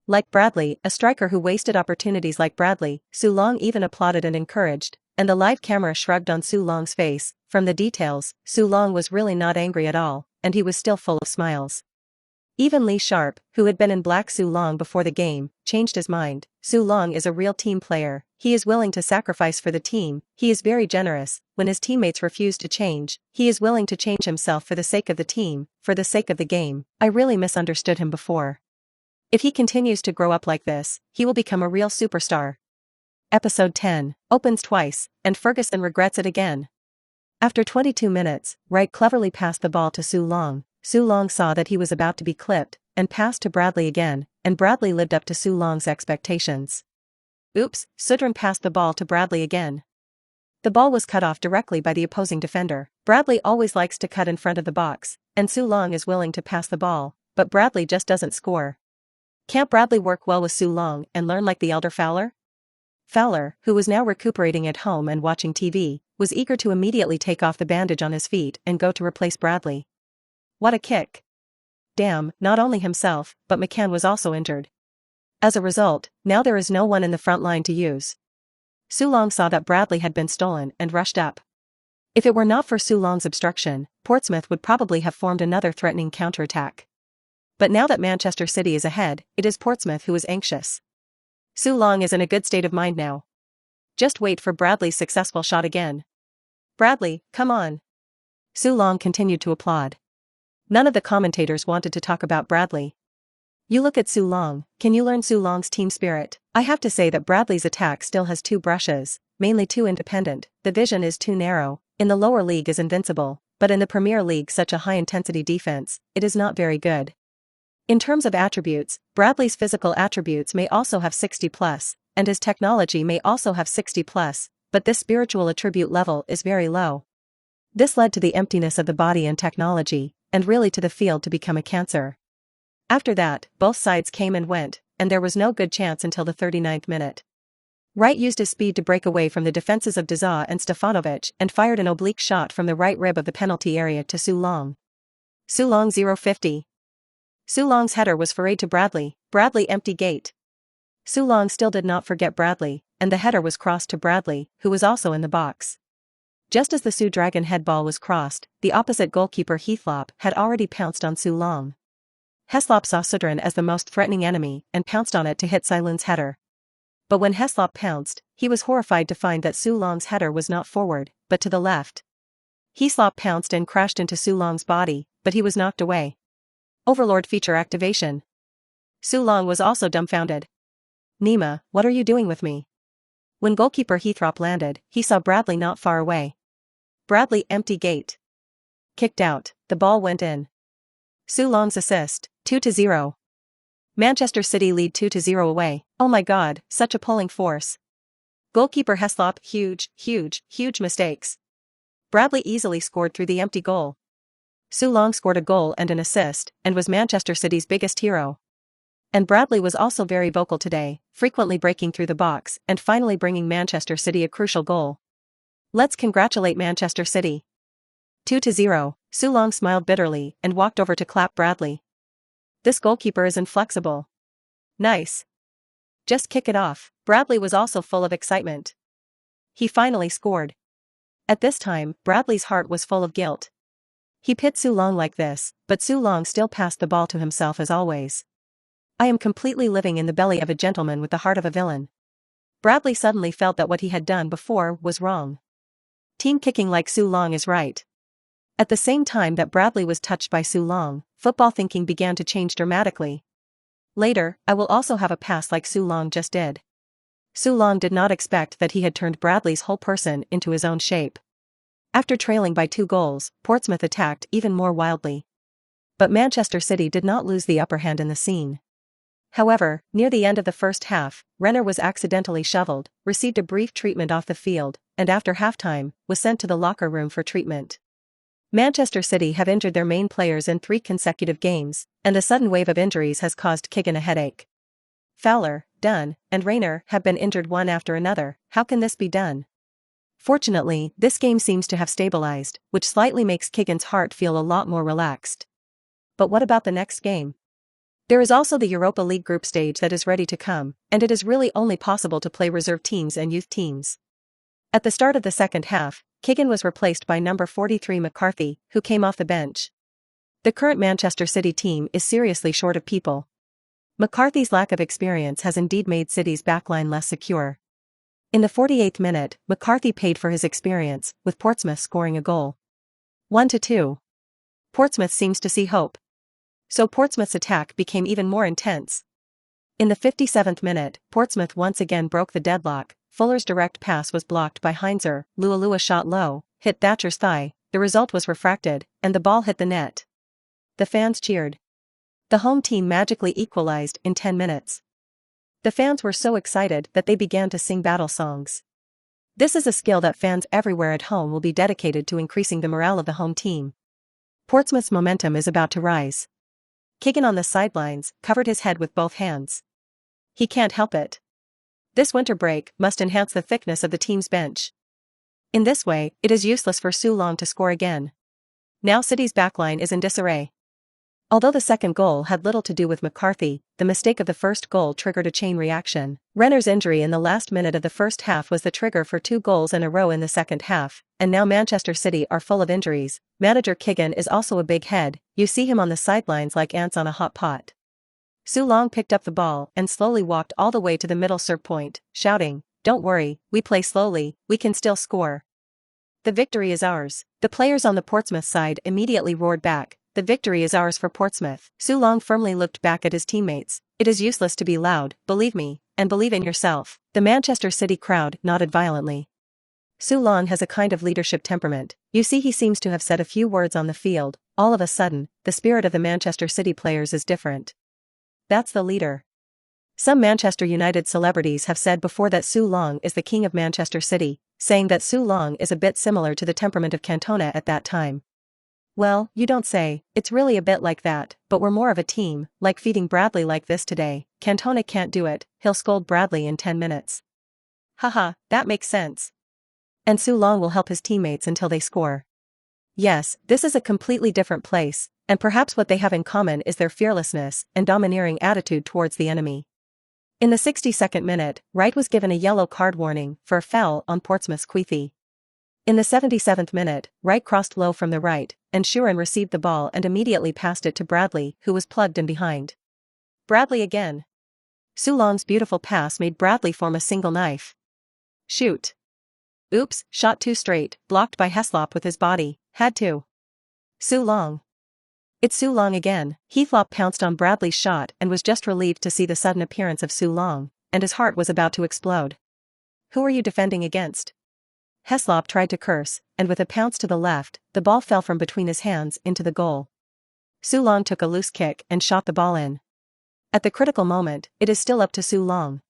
Like Bradley, a striker who wasted opportunities like Bradley, Su Long even applauded and encouraged, and the live camera shrugged on Su Long's face. From the details, Su Long was really not angry at all, and he was still full of smiles. Even Lee Sharp, who had been in black Su Long before the game, changed his mind. Su Long is a real team player. He is willing to sacrifice for the team. He is very generous. When his teammates refuse to change, he is willing to change himself for the sake of the team, for the sake of the game. I really misunderstood him before. If he continues to grow up like this, he will become a real superstar. Episode 10 opens twice, and Ferguson regrets it again. After 22 minutes, Wright cleverly passed the ball to Su Long. Su Long saw that he was about to be clipped, and passed to Bradley again, and Bradley lived up to Su Long's expectations. Oops, Sudrin passed the ball to Bradley again. The ball was cut off directly by the opposing defender. Bradley always likes to cut in front of the box, and Su Long is willing to pass the ball, but Bradley just doesn't score. Can't Bradley work well with Su Long and learn like the elder Fowler? Fowler, who was now recuperating at home and watching TV, was eager to immediately take off the bandage on his feet and go to replace Bradley. What a kick. Damn, not only himself, but McCann was also injured. As a result, now there is no one in the front line to use. Su Long saw that Bradley had been stolen and rushed up. If it were not for Su Long's obstruction, Portsmouth would probably have formed another threatening counterattack. But now that Manchester City is ahead, it is Portsmouth who is anxious. Su Long is in a good state of mind now. Just wait for Bradley's successful shot again. Bradley, come on. Su Long continued to applaud. None of the commentators wanted to talk about Bradley. You look at Su Long, can you learn Su Long's team spirit? I have to say that Bradley's attack still has two brushes, mainly too independent, the vision is too narrow, in the lower league is invincible, but in the Premier League such a high-intensity defense, it is not very good. In terms of attributes, Bradley's physical attributes may also have 60+, and his technology may also have 60+, but this spiritual attribute level is very low. This led to the emptiness of the body and technology, and really to the field to become a cancer. After that, both sides came and went, and there was no good chance until the 39th minute. Wright used his speed to break away from the defenses of Dazza and Stefanovic and fired an oblique shot from the right rib of the penalty area to Su Long. Su Long 0-50. Su Long's header was forayed to Bradley. Bradley empty gate. Su Long still did not forget Bradley, and the header was crossed to Bradley, who was also in the box. Just as the Su Dragon head ball was crossed, the opposite goalkeeper Heathslop had already pounced on Su Long. Heathslop saw Sudrin as the most threatening enemy and pounced on it to hit Silun's header. But when Heathslop pounced, he was horrified to find that Su Long's header was not forward, but to the left. Heathslop pounced and crashed into Su Long's body, but he was knocked away. Overlord feature activation. Su Long was also dumbfounded. Nima, what are you doing with me? When goalkeeper Heathslop landed, he saw Bradley not far away. Bradley empty gate. Kicked out, the ball went in. Su Long's assist, 2-0. Manchester City lead 2-0 away. Oh my god, such a pulling force. Goalkeeper Heathslop, huge mistakes. Bradley easily scored through the empty goal. Su Long scored a goal and an assist, and was Manchester City's biggest hero. And Bradley was also very vocal today, frequently breaking through the box and finally bringing Manchester City a crucial goal. Let's congratulate Manchester City. 2-0, Su Long smiled bitterly and walked over to clap Bradley. This goalkeeper is inflexible. Nice. Just kick it off. Bradley was also full of excitement. He finally scored. At this time, Bradley's heart was full of guilt. He pit Su Long like this, but Su Long still passed the ball to himself as always. I am completely living in the belly of a gentleman with the heart of a villain. Bradley suddenly felt that what he had done before was wrong. Team kicking like Su Long is right. At the same time that Bradley was touched by Su Long, football thinking began to change dramatically. Later, I will also have a pass like Su Long just did. Su Long did not expect that he had turned Bradley's whole person into his own shape. After trailing by 2 goals, Portsmouth attacked even more wildly. but Manchester City did not lose the upper hand in the scene. However, near the end of the first half, Renner was accidentally shoveled, received a brief treatment off the field, and after halftime, was sent to the locker room for treatment. Manchester City have injured their main players in 3 consecutive games, and the sudden wave of injuries has caused Keegan a headache. Fowler, Dunn, and Rayner have been injured one after another. How can this be done? Fortunately, this game seems to have stabilized, which slightly makes Keegan's heart feel a lot more relaxed. But what about the next game? There is also the Europa League group stage that is ready to come, and it is really only possible to play reserve teams and youth teams. At the start of the second half, Keegan was replaced by number 43 McCarthy, who came off the bench. The current Manchester City team is seriously short of people. McCarthy's lack of experience has indeed made City's backline less secure. In the 48th minute, McCarthy paid for his experience, with Portsmouth scoring a goal. 1-2. Portsmouth seems to see hope. So Portsmouth's attack became even more intense. In the 57th minute, Portsmouth once again broke the deadlock. Fuller's direct pass was blocked by Heinzer, Lualua shot low, hit Thatcher's thigh, the result was refracted, and the ball hit the net. The fans cheered. The home team magically equalized in 10 minutes. The fans were so excited that they began to sing battle songs. This is a skill that fans everywhere at home will be dedicated to increasing the morale of the home team. Portsmouth's momentum is about to rise. Keegan on the sidelines covered his head with both hands. He can't help it. This winter break must enhance the thickness of the team's bench. In this way, it is useless for Su Long to score again. Now City's backline is in disarray. Although the second goal had little to do with McCarthy, the mistake of the first goal triggered a chain reaction. Renner's injury in the last minute of the first half was the trigger for 2 goals in a row in the second half, and now Manchester City are full of injuries. Manager Keegan is also a big head, you see him on the sidelines like ants on a hot pot. Su Long picked up the ball and slowly walked all the way to the middle serve point, shouting, "Don't worry, we play slowly, we can still score. The victory is ours." The players on the Portsmouth side immediately roared back, "The victory is ours for Portsmouth." Su Long firmly looked back at his teammates. "It is useless to be loud, believe me, and believe in yourself." The Manchester City crowd nodded violently. Su Long has a kind of leadership temperament. You see, he seems to have said a few words on the field. All of a sudden, the spirit of the Manchester City players is different. That's the leader. Some Manchester United celebrities have said before that Su Long is the king of Manchester City, saying that Su Long is a bit similar to the temperament of Cantona at that time. Well, you don't say, it's really a bit like that, but we're more of a team, like feeding Bradley like this today. Cantona can't do it, he'll scold Bradley in 10 minutes. Haha, that makes sense. And Su Long will help his teammates until they score. Yes, this is a completely different place, and perhaps what they have in common is their fearlessness and domineering attitude towards the enemy. In the 62nd minute, Wright was given a yellow card warning for a foul on Portsmouth's Queethy. In the 77th minute, Wright crossed low from the right, and Sheeran received the ball and immediately passed it to Bradley, who was plugged in behind. Bradley again. Su Long's beautiful pass made Bradley form a single knife. Shoot. Oops, shot too straight, blocked by Heslop with his body, had to. Su Long. It's Su Long again. Heathcliff pounced on Bradley's shot and was just relieved to see the sudden appearance of Su Long, and his heart was about to explode. Who are you defending against? Heslop tried to curse, and with a pounce to the left, the ball fell from between his hands into the goal. Su Long took a loose kick and shot the ball in. At the critical moment, it is still up to Su Long.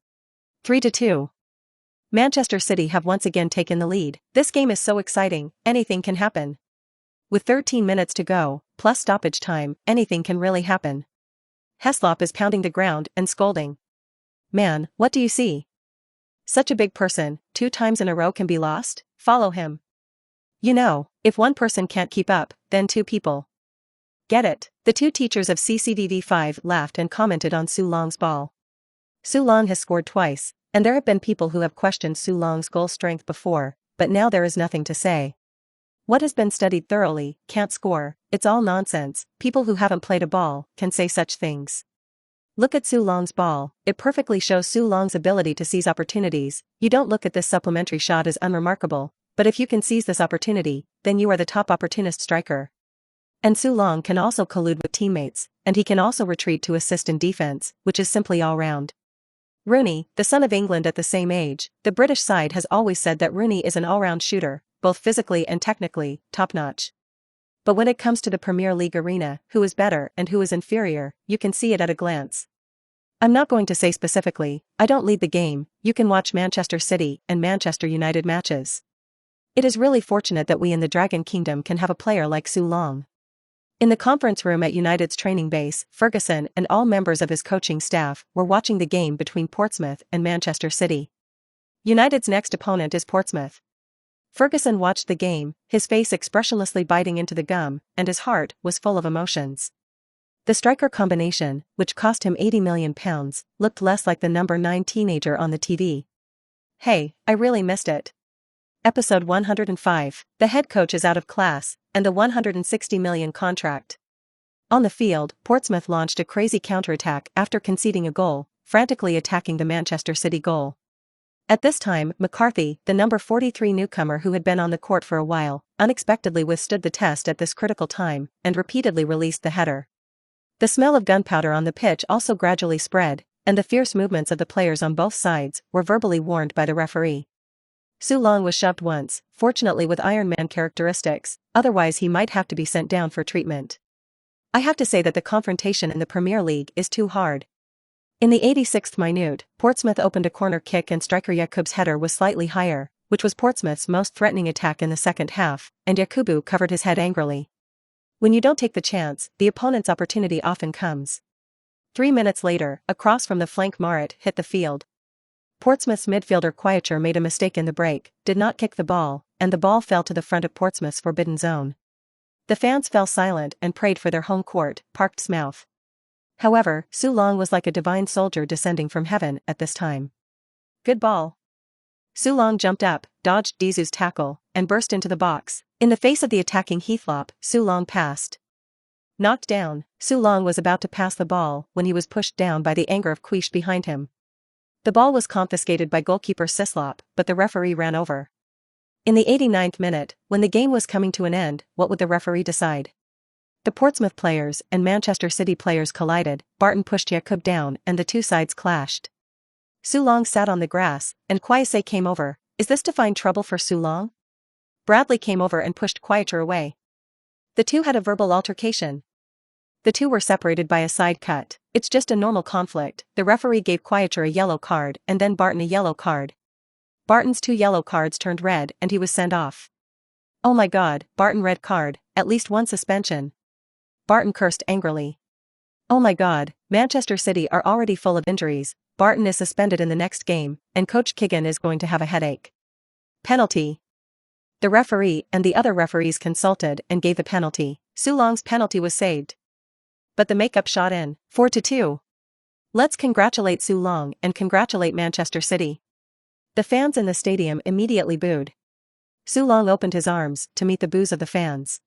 3-2. Manchester City have once again taken the lead. This game is so exciting, anything can happen. With 13 minutes to go, plus stoppage time, anything can really happen. Heslop is pounding the ground and scolding. "Man, what do you see? Such a big person, 2 times in a row can be lost? Follow him. You know, if one person can't keep up, then 2 people. Get it?" The 2 teachers of CCDV5 laughed and commented on Su Long's ball. Su Long has scored twice, and there have been people who have questioned Su Long's goal strength before, but now there is nothing to say. What has been studied thoroughly, can't score, it's all nonsense. People who haven't played a ball can say such things. Look at Su Long's ball, it perfectly shows Su Long's ability to seize opportunities. You don't look at this supplementary shot as unremarkable, but if you can seize this opportunity, then you are the top opportunist striker. And Su Long can also collude with teammates, and he can also retreat to assist in defense, which is simply all round. Rooney, the son of England at the same age, the British side has always said that Rooney is an all-round shooter, both physically and technically, top-notch. But when it comes to the Premier League arena, who is better and who is inferior, you can see it at a glance. I'm not going to say specifically, I don't lead the game, you can watch Manchester City and Manchester United matches. It is really fortunate that we in the Dragon Kingdom can have a player like Su Long. In the conference room at United's training base, Ferguson and all members of his coaching staff were watching the game between Portsmouth and Manchester City. United's next opponent is Portsmouth. Ferguson watched the game, his face expressionlessly biting into the gum, and his heart was full of emotions. The striker combination, which cost him £80 million, looked less like the number 9 teenager on the TV. Hey, I really missed it. Episode 105, the head coach is out of class, and the £160 million contract. On the field, Portsmouth launched a crazy counterattack after conceding a goal, frantically attacking the Manchester City goal. At this time, McCarthy, the number 43 newcomer who had been on the court for a while, unexpectedly withstood the test at this critical time, and repeatedly released the header. The smell of gunpowder on the pitch also gradually spread, and the fierce movements of the players on both sides were verbally warned by the referee. Su Long was shoved once, fortunately with Iron Man characteristics, otherwise he might have to be sent down for treatment. I have to say that the confrontation in the Premier League is too hard. In the 86th minute, Portsmouth opened a corner kick and striker Yakub's header was slightly higher, which was Portsmouth's most threatening attack in the second half, and Yakubu covered his head angrily. When you don't take the chance, the opponent's opportunity often comes. 3 minutes later, a cross from the flank Marit hit the field. Portsmouth's midfielder Quiecher made a mistake in the break, did not kick the ball, and the ball fell to the front of Portsmouth's forbidden zone. The fans fell silent and prayed for their home court, Parc des Mouth. However, Su Long was like a divine soldier descending from heaven at this time. Good ball. Su Long jumped up, dodged Dizu's tackle, and burst into the box. In the face of the attacking Heathlop, Su Long passed. Knocked down, Su Long was about to pass the ball when he was pushed down by the anger of Quiche behind him. The ball was confiscated by goalkeeper Sislop, but the referee ran over. In the 89th minute, when the game was coming to an end, what would the referee decide? The Portsmouth players and Manchester City players collided, Barton pushed Yakub down and the two sides clashed. Su Long sat on the grass, and Quieche came over. Is this to find trouble for Su Long? Bradley came over and pushed Quiecher away. The two had a verbal altercation. The two were separated by a side cut. It's just a normal conflict. The referee gave Quiecher a yellow card and then Barton a yellow card. Barton's 2 yellow cards turned red and he was sent off. Oh my god, Barton red card, at least 1 suspension. Barton cursed angrily. Oh my god, Manchester City are already full of injuries, Barton is suspended in the next game, and Coach Keegan is going to have a headache. Penalty. The referee and the other referees consulted and gave the penalty. Su Long's penalty was saved. But the makeup shot in, 4-2. Let's congratulate Su Long and congratulate Manchester City. The fans in the stadium immediately booed. Su Long opened his arms to meet the boos of the fans.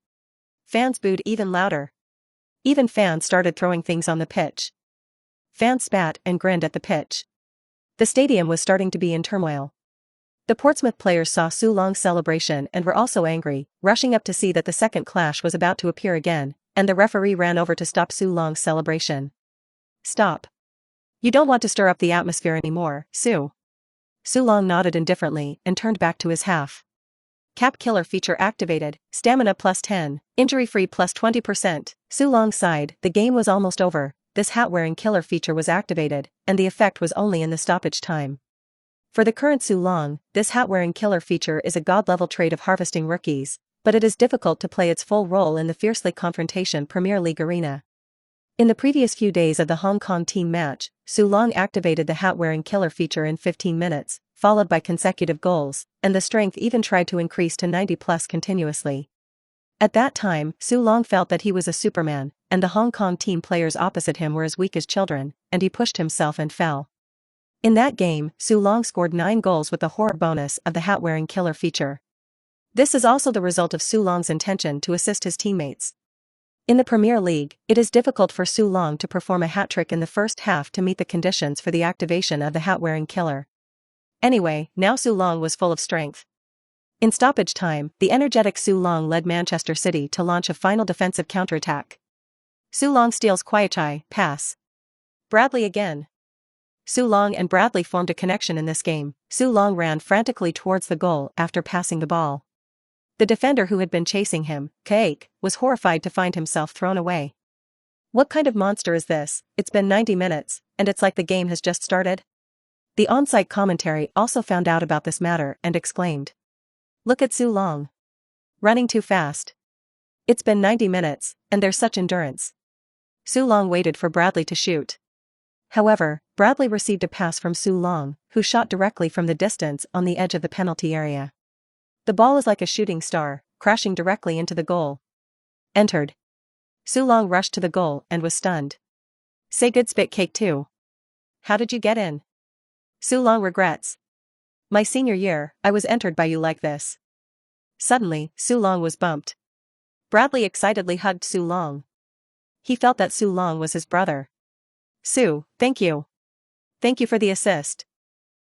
Fans booed even louder. Even fans started throwing things on the pitch. Fans spat and grinned at the pitch. The stadium was starting to be in turmoil. The Portsmouth players saw Su Long's celebration and were also angry, rushing up to see that the second clash was about to appear again, and the referee ran over to stop Su Long's celebration. Stop. You don't want to stir up the atmosphere anymore, Su. Su Long nodded indifferently and turned back to his half. Cap killer feature activated, stamina +10, injury-free +20%. Su Long sighed, the game was almost over, this hat-wearing killer feature was activated, and the effect was only in the stoppage time. For the current Su Long, this hat-wearing killer feature is a god-level trait of harvesting rookies, but it is difficult to play its full role in the fiercely confrontation Premier League arena. In the previous few days of the Hong Kong team match, Su Long activated the hat-wearing killer feature in 15 minutes, followed by consecutive goals, and the strength even tried to increase to 90+ continuously. At that time, Su Long felt that he was a Superman, and the Hong Kong team players opposite him were as weak as children, and he pushed himself and fell. In that game, Su Long scored 9 goals with the horror bonus of the hat-wearing killer feature. This is also the result of Su Long's intention to assist his teammates. In the Premier League, it is difficult for Su Long to perform a hat-trick in the first half to meet the conditions for the activation of the hat-wearing killer. Anyway, now Su Long was full of strength. In stoppage time, the energetic Su Long led Manchester City to launch a final defensive counterattack. Su Long steals Quiechi, pass. Bradley again. Su Long and Bradley formed a connection in this game. Su Long ran frantically towards the goal after passing the ball. The defender who had been chasing him, Kaek, was horrified to find himself thrown away. What kind of monster is this? It's been 90 minutes, and it's like the game has just started? The on-site commentary also found out about this matter and exclaimed. Look at Su Long. Running too fast. It's been 90 minutes, and there's such endurance. Su Long waited for Bradley to shoot. However, Bradley received a pass from Su Long, who shot directly from the distance on the edge of the penalty area. The ball is like a shooting star, crashing directly into the goal. Entered. Su Long rushed to the goal and was stunned. Say good spit cake too. How did you get in? Su Long regrets. My senior year, I was entered by you like this. Suddenly, Su Long was bumped. Bradley excitedly hugged Su Long. He felt that Su Long was his brother. Su, thank you. Thank you for the assist.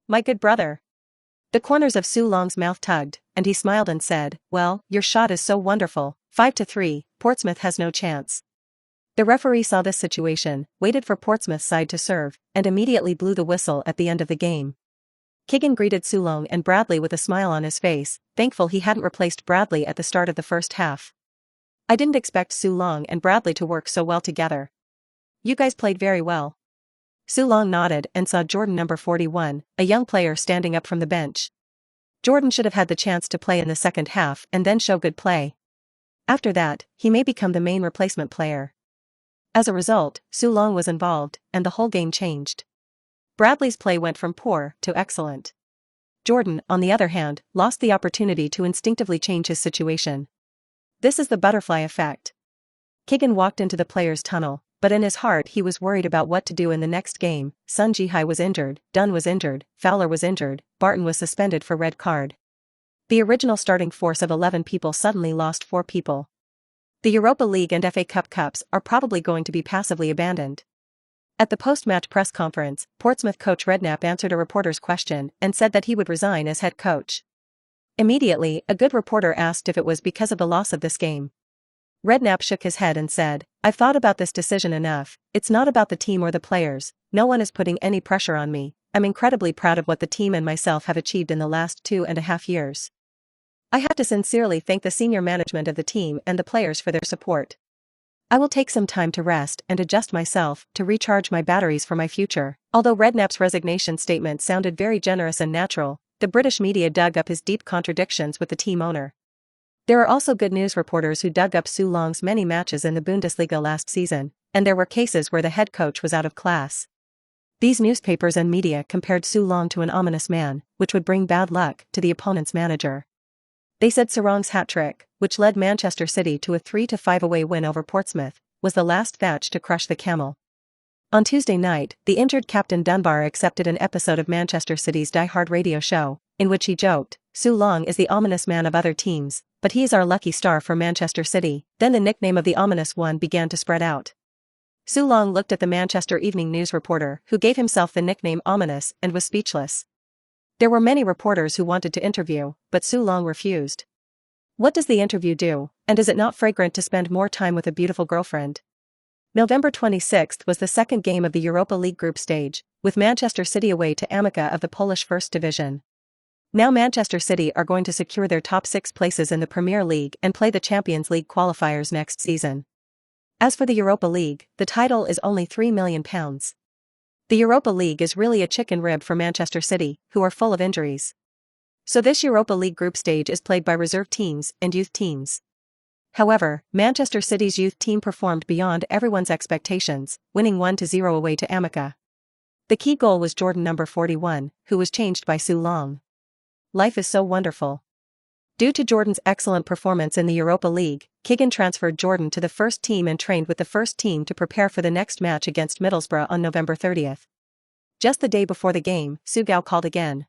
My good brother. The corners of Su Long's mouth tugged, and he smiled and said, well, your shot is so wonderful, 5-3, Portsmouth has no chance. The referee saw this situation, waited for Portsmouth's side to serve, and immediately blew the whistle at the end of the game. Keegan greeted Su Long and Bradley with a smile on his face, thankful he hadn't replaced Bradley at the start of the first half. I didn't expect Su Long and Bradley to work so well together. You guys played very well. Su Long nodded and saw Jordan number 41, a young player standing up from the bench. Jordan should have had the chance to play in the second half and then show good play. After that, he may become the main replacement player. As a result, Su Long was involved, and the whole game changed. Bradley's play went from poor to excellent. Jordan, on the other hand, lost the opportunity to instinctively change his situation. This is the butterfly effect. Keegan walked into the players' tunnel, but in his heart he was worried about what to do in the next game. Sun Jihai was injured, Dunn was injured, Fowler was injured, Barton was suspended for red card. The original starting force of 11 people suddenly lost 4 people. The Europa League and FA Cup cups are probably going to be passively abandoned. At the post-match press conference, Portsmouth coach Redknapp answered a reporter's question and said that he would resign as head coach. Immediately, a good reporter asked if it was because of the loss of this game. Redknapp shook his head and said, I've thought about this decision enough, it's not about the team or the players, no one is putting any pressure on me, I'm incredibly proud of what the team and myself have achieved in the last 2.5 years. I have to sincerely thank the senior management of the team and the players for their support. I will take some time to rest and adjust myself to recharge my batteries for my future. Although Redknapp's resignation statement sounded very generous and natural, the British media dug up his deep contradictions with the team owner. There are also good news reporters who dug up Su Long's many matches in the Bundesliga last season, and there were cases where the head coach was out of class. These newspapers and media compared Su Long to an ominous man, which would bring bad luck to the opponent's manager. They said Sarong's hat-trick, which led Manchester City to a 3-5 away win over Portsmouth, was the last thatch to crush the camel. On Tuesday night, the injured captain Dunbar accepted an episode of Manchester City's Die Hard radio show, in which he joked, Su Long is the ominous man of other teams, but he is our lucky star for Manchester City. Then the nickname of the ominous one began to spread out. Su Long looked at the Manchester Evening News reporter who gave himself the nickname Ominous and was speechless. There were many reporters who wanted to interview, but Su Long refused. What does the interview do, and is it not fragrant to spend more time with a beautiful girlfriend? November 26th was the second game of the Europa League group stage, with Manchester City away to Amica of the Polish First Division. Now Manchester City are going to secure their top 6 places in the Premier League and play the Champions League qualifiers next season. As for the Europa League, the title is only £3 million. The Europa League is really a chicken rib for Manchester City, who are full of injuries. So this Europa League group stage is played by reserve teams and youth teams. However, Manchester City's youth team performed beyond everyone's expectations, winning 1-0 away to Amica. The key goal was Jordan number 41, who was changed by Su Long. Life is so wonderful. Due to Jordan's excellent performance in the Europa League, Keegan transferred Jordan to the first team and trained with the first team to prepare for the next match against Middlesbrough on November 30th. Just the day before the game, Sugao called again.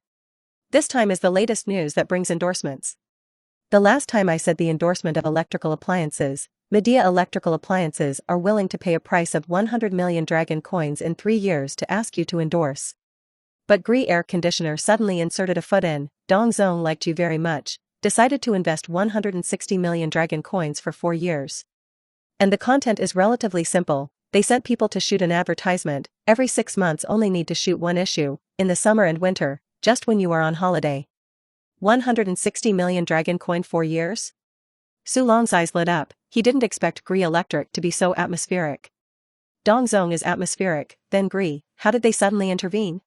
This time is the latest news that brings endorsements. The last time I said the endorsement of electrical appliances, Medea Electrical Appliances are willing to pay a price of 100 million dragon coins in 3 years to ask you to endorse. But Gree Air Conditioner suddenly inserted a foot in. Dong Zong liked you very much, decided to invest 160 million dragon coins for 4 years. And the content is relatively simple. They sent people to shoot an advertisement. Every 6 months only need to shoot 1 issue, in the summer and winter, just when you are on holiday. 160 million dragon coin 4 years? Su Long's eyes lit up. He didn't expect Gree Electric to be so atmospheric. Dongzong is atmospheric, then Gree, how did they suddenly intervene?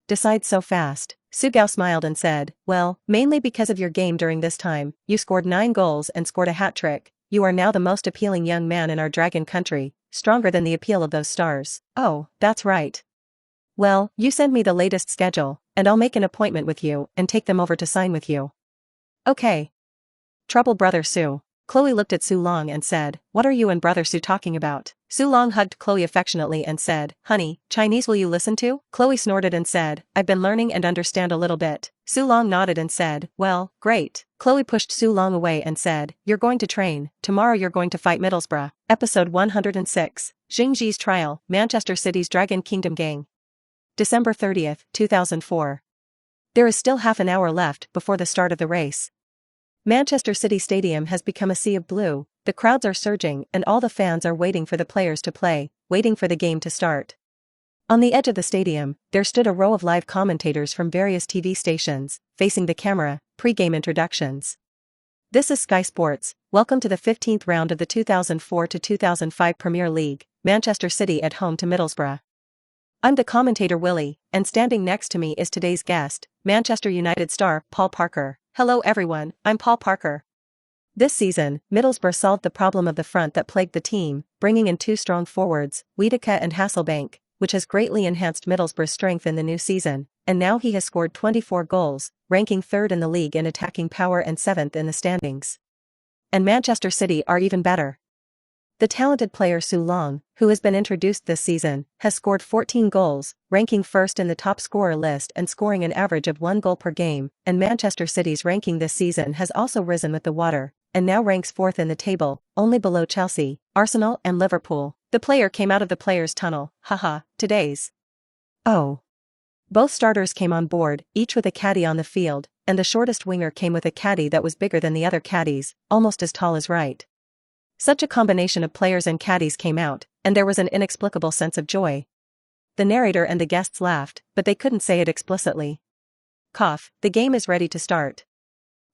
Decide so fast. Su Gao smiled and said, well, mainly because of your game during this time, you scored 9 goals and scored a hat-trick. You are now the most appealing young man in our dragon country, stronger than the appeal of those stars. Oh, that's right. Well, you send me the latest schedule, and I'll make an appointment with you and take them over to sign with you. Okay. Trouble brother Su. Chloe looked at Su Long and said, what are you and brother Su talking about? Su Long hugged Chloe affectionately and said, honey, Chinese will you listen to? Chloe snorted and said, I've been learning and understand a little bit. Su Long nodded and said, well, great. Chloe pushed Su Long away and said, you're going to train, tomorrow you're going to fight Middlesbrough. Episode 106, Xingji's Trial, Manchester City's Dragon Kingdom Gang. December 30th, 2004. There is still half an hour left before the start of the race. Manchester City Stadium has become a sea of blue, the crowds are surging and all the fans are waiting for the players to play, waiting for the game to start. On the edge of the stadium, there stood a row of live commentators from various TV stations, facing the camera, pre-game introductions. This is Sky Sports, welcome to the 15th round of the 2004-2005 Premier League, Manchester City at home to Middlesbrough. I'm the commentator Willie, and standing next to me is today's guest, Manchester United star Paul Parker. Hello everyone, I'm Paul Parker. This season, Middlesbrough solved the problem of the front that plagued the team, bringing in 2 strong forwards, Wiedeke and Hasselbank, which has greatly enhanced Middlesbrough's strength in the new season, and now he has scored 24 goals, ranking 3rd in the league in attacking power and 7th in the standings. And Manchester City are even better. The talented player Su Long, who has been introduced this season, has scored 14 goals, ranking 1st in the top scorer list and scoring an average of 1 goal per game, and Manchester City's ranking this season has also risen with the water, and now ranks 4th in the table, only below Chelsea, Arsenal and Liverpool. The player came out of the players' tunnel, haha, today's. Oh. Both starters came on board, each with a caddy on the field, and the shortest winger came with a caddy that was bigger than the other caddies, almost as tall as Wright. Such a combination of players and caddies came out, and there was an inexplicable sense of joy. The narrator and the guests laughed, but they couldn't say it explicitly. Cough, the game is ready to start.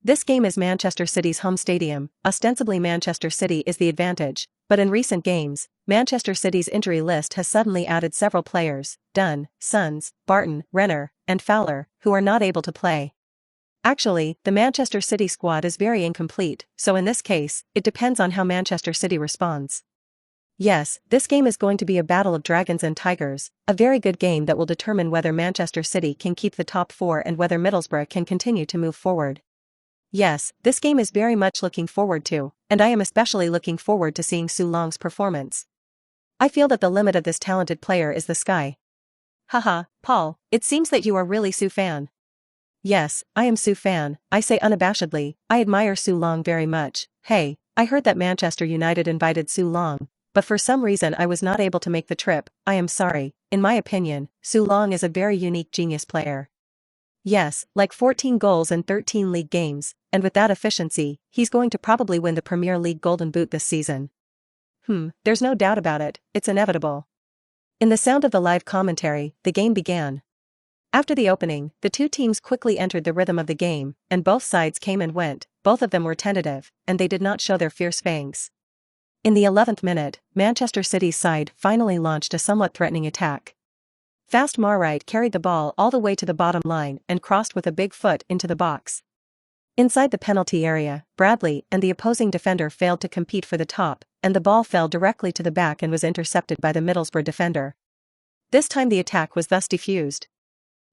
This game is Manchester City's home stadium, ostensibly Manchester City is the advantage, but in recent games, Manchester City's injury list has suddenly added several players, Dunn, Sons, Barton, Renner, and Fowler, who are not able to play. Actually, the Manchester City squad is very incomplete, so in this case, it depends on how Manchester City responds. Yes, this game is going to be a battle of dragons and tigers, a very good game that will determine whether Manchester City can keep the top 4 and whether Middlesbrough can continue to move forward. Yes, this game is very much looking forward to, and I am especially looking forward to seeing Su Long's performance. I feel that the limit of this talented player is the sky. Haha, Paul, it seems that you are really Su fan. Yes, I am Su fan, I say unabashedly, I admire Su Long very much. Hey, I heard that Manchester United invited Su Long, but for some reason I was not able to make the trip. I am sorry. In my opinion, Su Long is a very unique genius player. Yes, like 14 goals in 13 league games, and with that efficiency, he's going to probably win the Premier League Golden Boot this season. There's no doubt about it, it's inevitable. In the sound of the live commentary, the game began. After the opening, the two teams quickly entered the rhythm of the game, and both sides came and went, both of them were tentative, and they did not show their fierce fangs. In the 11th minute, Manchester City's side finally launched a somewhat threatening attack. Fast Marwright carried the ball all the way to the bottom line and crossed with a big foot into the box. Inside the penalty area, Bradley and the opposing defender failed to compete for the top, and the ball fell directly to the back and was intercepted by the Middlesbrough defender. This time the attack was thus defused.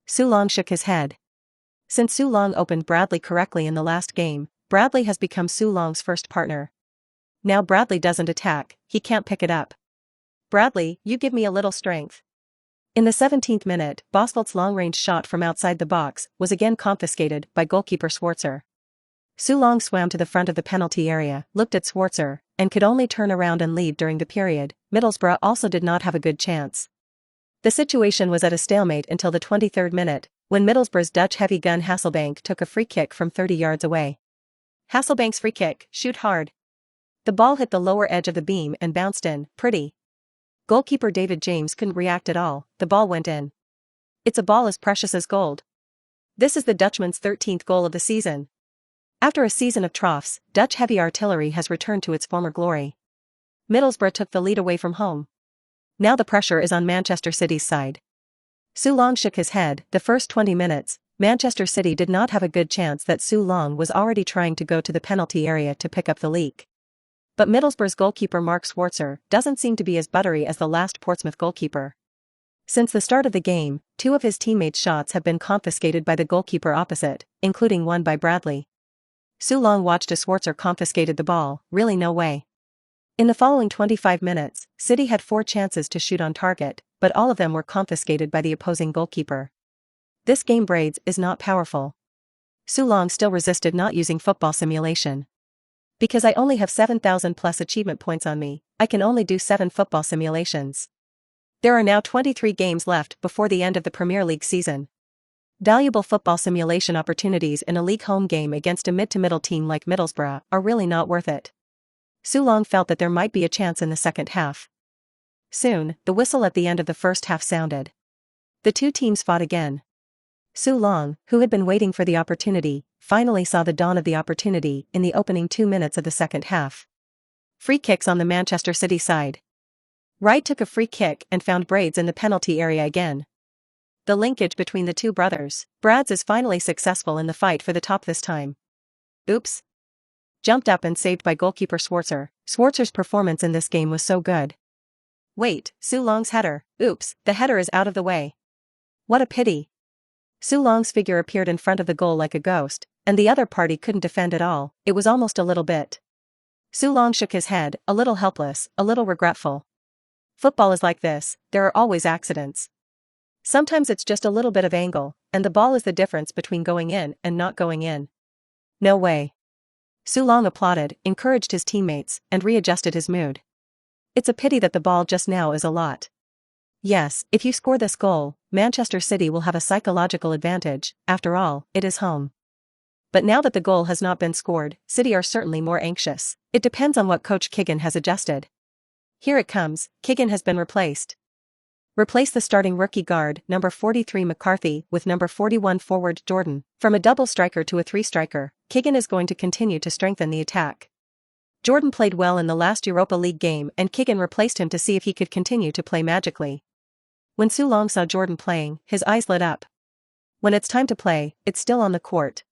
Su Long shook his head. Since Su Long opened Bradley correctly in the last game, Bradley has become Su Long's first partner. Now Bradley doesn't attack, he can't pick it up. Bradley, you give me a little strength. In the 17th minute, Bosfeldt's long-range shot from outside the box was again confiscated by goalkeeper Schwarzer. Su Long swam to the front of the penalty area, looked at Schwarzer, and could only turn around and leave during the period. Middlesbrough also did not have a good chance. The situation was at a stalemate until the 23rd minute, when Middlesbrough's Dutch heavy gun Hasselbank took a free kick from 30 yards away. Hasselbank's free kick, shoot hard. The ball hit the lower edge of the beam and bounced in, pretty. Goalkeeper David James couldn't react at all, the ball went in. It's a ball as precious as gold. This is the Dutchman's 13th goal of the season. After a season of troughs, Dutch heavy artillery has returned to its former glory. Middlesbrough took the lead away from home. Now the pressure is on Manchester City's side. Su Long shook his head. The first 20 minutes, Manchester City did not have a good chance that Su Long was already trying to go to the penalty area to pick up the leak. But Middlesbrough's goalkeeper Mark Schwarzer doesn't seem to be as buttery as the last Portsmouth goalkeeper. Since the start of the game, 2 of his teammates' shots have been confiscated by the goalkeeper opposite, including one by Bradley. Su Long watched as Schwarzer confiscated the ball. Really no way. In the following 25 minutes, City had 4 chances to shoot on target, but all of them were confiscated by the opposing goalkeeper. This game braids is not powerful. Su Long still resisted not using football simulation. Because I only have 7,000 plus achievement points on me, I can only do 7 football simulations. There are now 23 games left before the end of the Premier League season. Valuable football simulation opportunities in a league home game against a mid-to-middle team like Middlesbrough are really not worth it. Su Long felt that there might be a chance in the second half. Soon, the whistle at the end of the first half sounded. The 2 teams fought again. Su Long, who had been waiting for the opportunity, finally saw the dawn of the opportunity in the opening 2 minutes of the second half. Free kicks on the Manchester City side. Wright took a free kick and found Braids in the penalty area again. The linkage between the 2 brothers, Brads, is finally successful in the fight for the top this time. Oops. Jumped up and saved by goalkeeper Schwarzer. Schwarzer's performance in this game was so good. Wait, Su Long's header. Oops, the header is out of the way. What a pity. Su Long's figure appeared in front of the goal like a ghost, and the other party couldn't defend at all. It was almost a little bit. Su Long shook his head, a little helpless, a little regretful. Football is like this, there are always accidents. Sometimes it's just a little bit of angle, and the ball is the difference between going in and not going in. No way. Su Long applauded, encouraged his teammates, and readjusted his mood. It's a pity that the ball just now is a lot. Yes, if you score this goal, Manchester City will have a psychological advantage. After all, it is home. But now that the goal has not been scored, City are certainly more anxious. It depends on what coach Keegan has adjusted. Here it comes, Keegan has been replaced. Replace the starting rookie guard, number 43 McCarthy, with number 41 forward Jordan. From a double striker to a 3-striker, Keegan is going to continue to strengthen the attack. Jordan played well in the last Europa League game and Keegan replaced him to see if he could continue to play magically. When Su Long saw Jordan playing, his eyes lit up. When it's time to play, it's still on the court.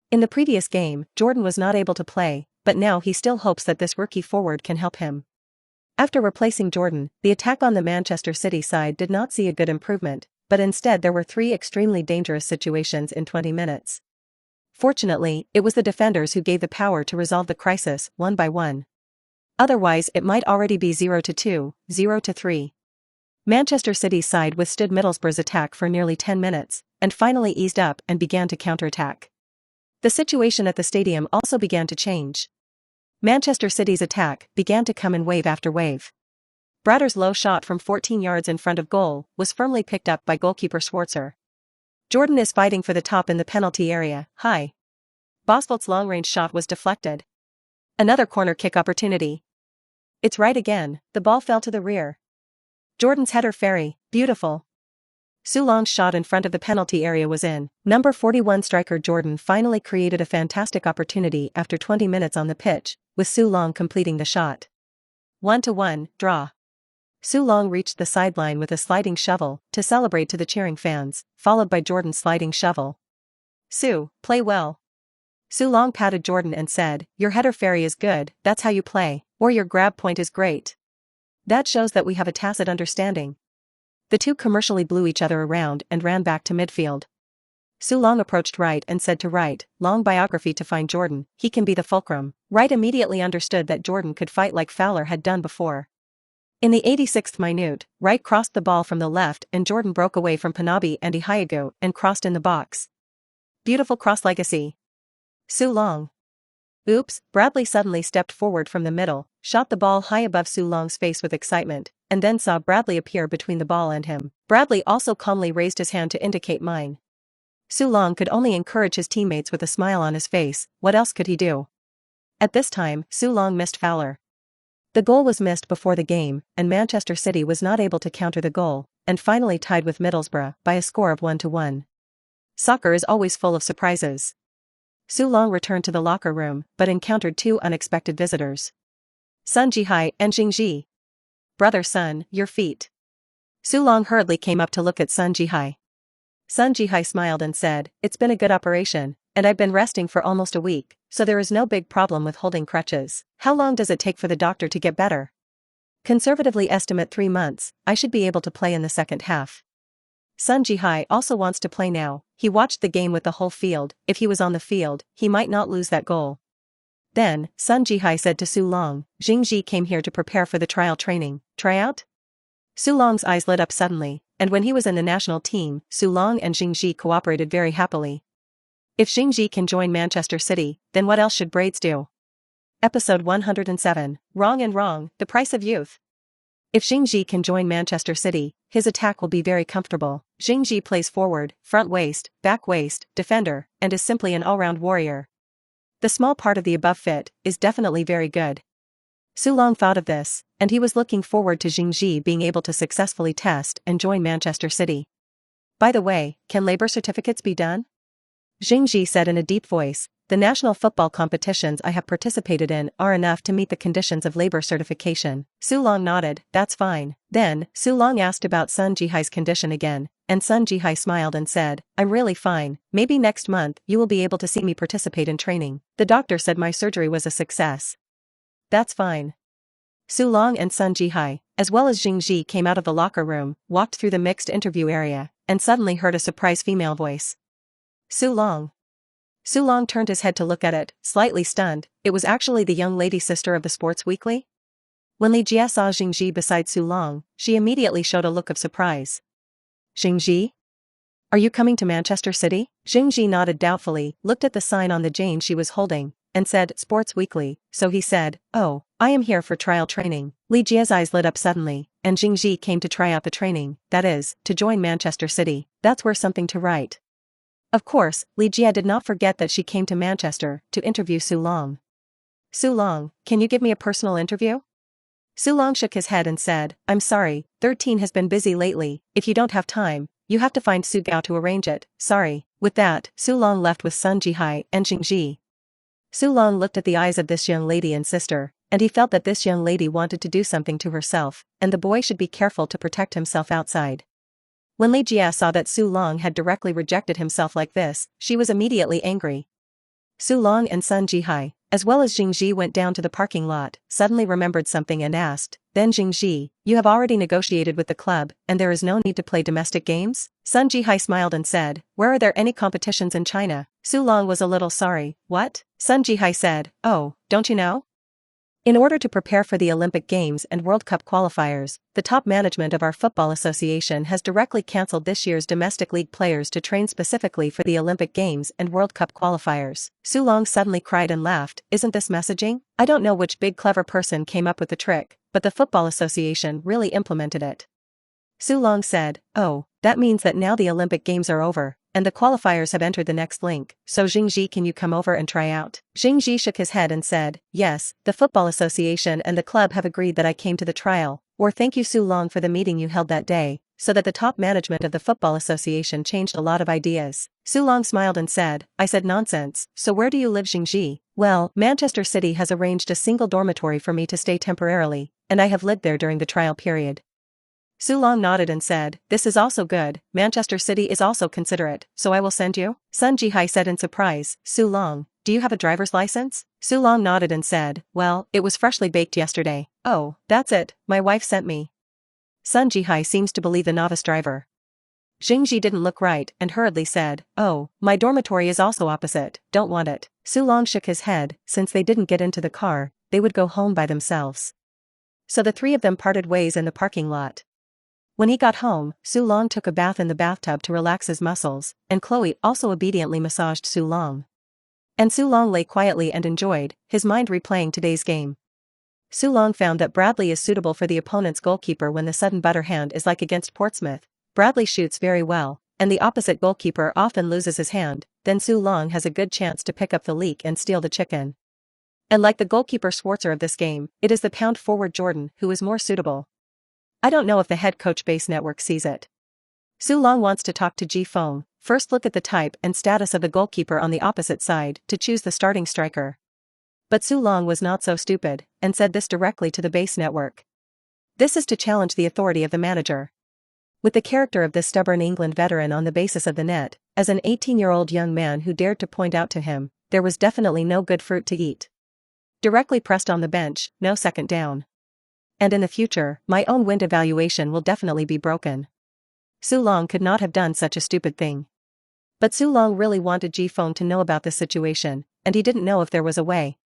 In the previous game, Jordan was not able to play, but now he still hopes that this rookie forward can help him. After replacing Jordan, the attack on the Manchester City side did not see a good improvement, but instead there were 3 extremely dangerous situations in 20 minutes. Fortunately, it was the defenders who gave the power to resolve the crisis, one by one. Otherwise it might already be 0-2, 0-3. Manchester City's side withstood Middlesbrough's attack for nearly 10 minutes, and finally eased up and began to counterattack. The situation at the stadium also began to change. Manchester City's attack began to come in wave after wave. Bradder's low shot from 14 yards in front of goal was firmly picked up by goalkeeper Schwarzer. Jordan is fighting for the top in the penalty area, high. Bosvelt's long-range shot was deflected. Another corner kick opportunity. It's right again, the ball fell to the rear. Jordan's header ferry, beautiful. Su Long's shot in front of the penalty area was in. Number 41 striker Jordan finally created a fantastic opportunity after 20 minutes on the pitch, with Su Long completing the shot. 1-1, draw. Su Long reached the sideline with a sliding shovel to celebrate to the cheering fans, followed by Jordan's sliding shovel. Su, play well. Su Long patted Jordan and said, your header ferry is good, that's how you play, or your grab point is great. That shows that we have a tacit understanding. The 2 commercially blew each other around and ran back to midfield. Su Long approached Wright and said to Wright, long biography to find Jordan, he can be the fulcrum. Wright immediately understood that Jordan could fight like Fowler had done before. In the 86th minute, Wright crossed the ball from the left and Jordan broke away from Panabi and Ihayagu and crossed in the box. Beautiful cross legacy. Su Long. Oops, Bradley suddenly stepped forward from the middle, shot the ball high above Su Long's face with excitement, and then saw Bradley appear between the ball and him. Bradley also calmly raised his hand to indicate mine. Su Long could only encourage his teammates with a smile on his face, what else could he do? At this time, Su Long missed Fowler. The goal was missed before the game, and Manchester City was not able to counter the goal, and finally tied with Middlesbrough by a score of 1-1. Soccer is always full of surprises. Su Long returned to the locker room but encountered two unexpected visitors. Sun Jihai and Jingji. Brother Sun, your feet. Su Long hurriedly came up to look at Sun Jihai. Sun Jihai smiled and said, "It's been a good operation, and I've been resting for almost a week, so there is no big problem with holding crutches. How long does it take for the doctor to get better?" "Conservatively estimate 3 months, I should be able to play in the second half." Sun Jihai also wants to play now. He watched the game with the whole field. If he was on the field, he might not lose that goal. Then, Sun Jihai said to Su Long, "Jingji came here to prepare for the trial training. Tryout?" Su Long's eyes lit up suddenly, and when he was in the national team, Su Long and Jingji cooperated very happily. If Jingji can join Manchester City, then what else should Braids do? Episode 107, Wrong and Wrong, The Price of Youth. If Jingji can join Manchester City, his attack will be very comfortable. Jingji plays forward, front waist, back waist, defender, and is simply an all-round warrior. The small part of the above fit is definitely very good. Su Long thought of this, and he was looking forward to Jingji being able to successfully test and join Manchester City. "By the way, can labor certificates be done?" Jingji said in a deep voice, "The national football competitions I have participated in are enough to meet the conditions of labor certification." Su Long nodded, "That's fine." Then, Su Long asked about Sun Jihai's condition again, and Sun Jihai smiled and said, "I'm really fine. Maybe next month you will be able to see me participate in training. The doctor said my surgery was a success." "That's fine." Su Long and Sun Jihai, as well as Jingji, came out of the locker room, walked through the mixed interview area, and suddenly heard a surprised female voice. "Su Long." Su Long turned his head to look at it, slightly stunned. It was actually the young lady sister of the Sports Weekly. When Li Jie saw Jingji beside Su Long, she immediately showed a look of surprise. "Jingji? Are you coming to Manchester City?" Jingji nodded doubtfully, looked at the sign on the chain she was holding, and said, "Sports Weekly," so he said, "Oh, I am here for trial training." Li Jie's eyes lit up suddenly, and Jingji came to try out the training, that is, to join Manchester City. That's worth something to write. Of course, Li Jie did not forget that she came to Manchester to interview Su Long. "Su Long, can you give me a personal interview?" Su Long shook his head and said, "I'm sorry, 13 has been busy lately. If you don't have time, you have to find Su Gao to arrange it, sorry." With that, Su Long left with Sun Jihai and Jingji. Su Long looked at the eyes of this young lady and sister, and he felt that this young lady wanted to do something to herself, and the boy should be careful to protect himself outside. When Li Jie saw that Su Long had directly rejected himself like this, she was immediately angry. Su Long and Sun Jihai, as well as Jingji, went down to the parking lot, suddenly remembered something and asked, "Then Jingji, you have already negotiated with the club, and there is no need to play domestic games?" Sun Jihai smiled and said, "Where are there any competitions in China?" Su Long was a little sorry. "What?" Sun Jihai said, "Oh, don't you know? In order to prepare for the Olympic Games and World Cup qualifiers, the top management of our football association has directly cancelled this year's domestic league players to train specifically for the Olympic Games and World Cup qualifiers." Su Long suddenly cried and laughed, "Isn't this messaging? I don't know which big clever person came up with the trick, but the football association really implemented it." Su Long said, "Oh, that means that now the Olympic Games are over, and the qualifiers have entered the next link, so Jingji, can you come over and try out?" Jingji shook his head and said, "Yes, the Football Association and the club have agreed that I came to the trial, or thank you Su Long for the meeting you held that day, so that the top management of the Football Association changed a lot of ideas." Su Long smiled and said, "I said nonsense, so where do you live, Jingji?" "Well, Manchester City has arranged a single dormitory for me to stay temporarily, and I have lived there during the trial period." Su Long nodded and said, "This is also good. Manchester City is also considerate, so I will send you." Sun Jihai said in surprise, "Su Long, do you have a driver's license?" Su Long nodded and said, "Well, it was freshly baked yesterday." "Oh, that's it, my wife sent me." Sun Jihai seems to believe the novice driver. Jingji didn't look right and hurriedly said, "Oh, my dormitory is also opposite, don't want it." Su Long shook his head. Since they didn't get into the car, they would go home by themselves. So the three of them parted ways in the parking lot. When he got home, Su Long took a bath in the bathtub to relax his muscles, and Chloe also obediently massaged Su Long. And Su Long lay quietly and enjoyed, his mind replaying today's game. Su Long found that Bradley is suitable for the opponent's goalkeeper when the sudden butter hand is like against Portsmouth. Bradley shoots very well, and the opposite goalkeeper often loses his hand, then Su Long has a good chance to pick up the leak and steal the chicken. And like the goalkeeper Schwarzer of this game, it is the pound forward Jordan who is more suitable. I don't know if the head coach base network sees it. Su Long wants to talk to Ji Feng first look at the type and status of the goalkeeper on the opposite side to choose the starting striker. But Su Long was not so stupid, and said this directly to the base network. This is to challenge the authority of the manager. With the character of this stubborn England veteran on the basis of the net, as an 18-year-old young man who dared to point out to him, there was definitely no good fruit to eat. Directly pressed on the bench, no second down. And in the future, my own wind evaluation will definitely be broken. Su Long could not have done such a stupid thing. But Su Long really wanted Ji-Fong to know about this situation, and he didn't know if there was a way.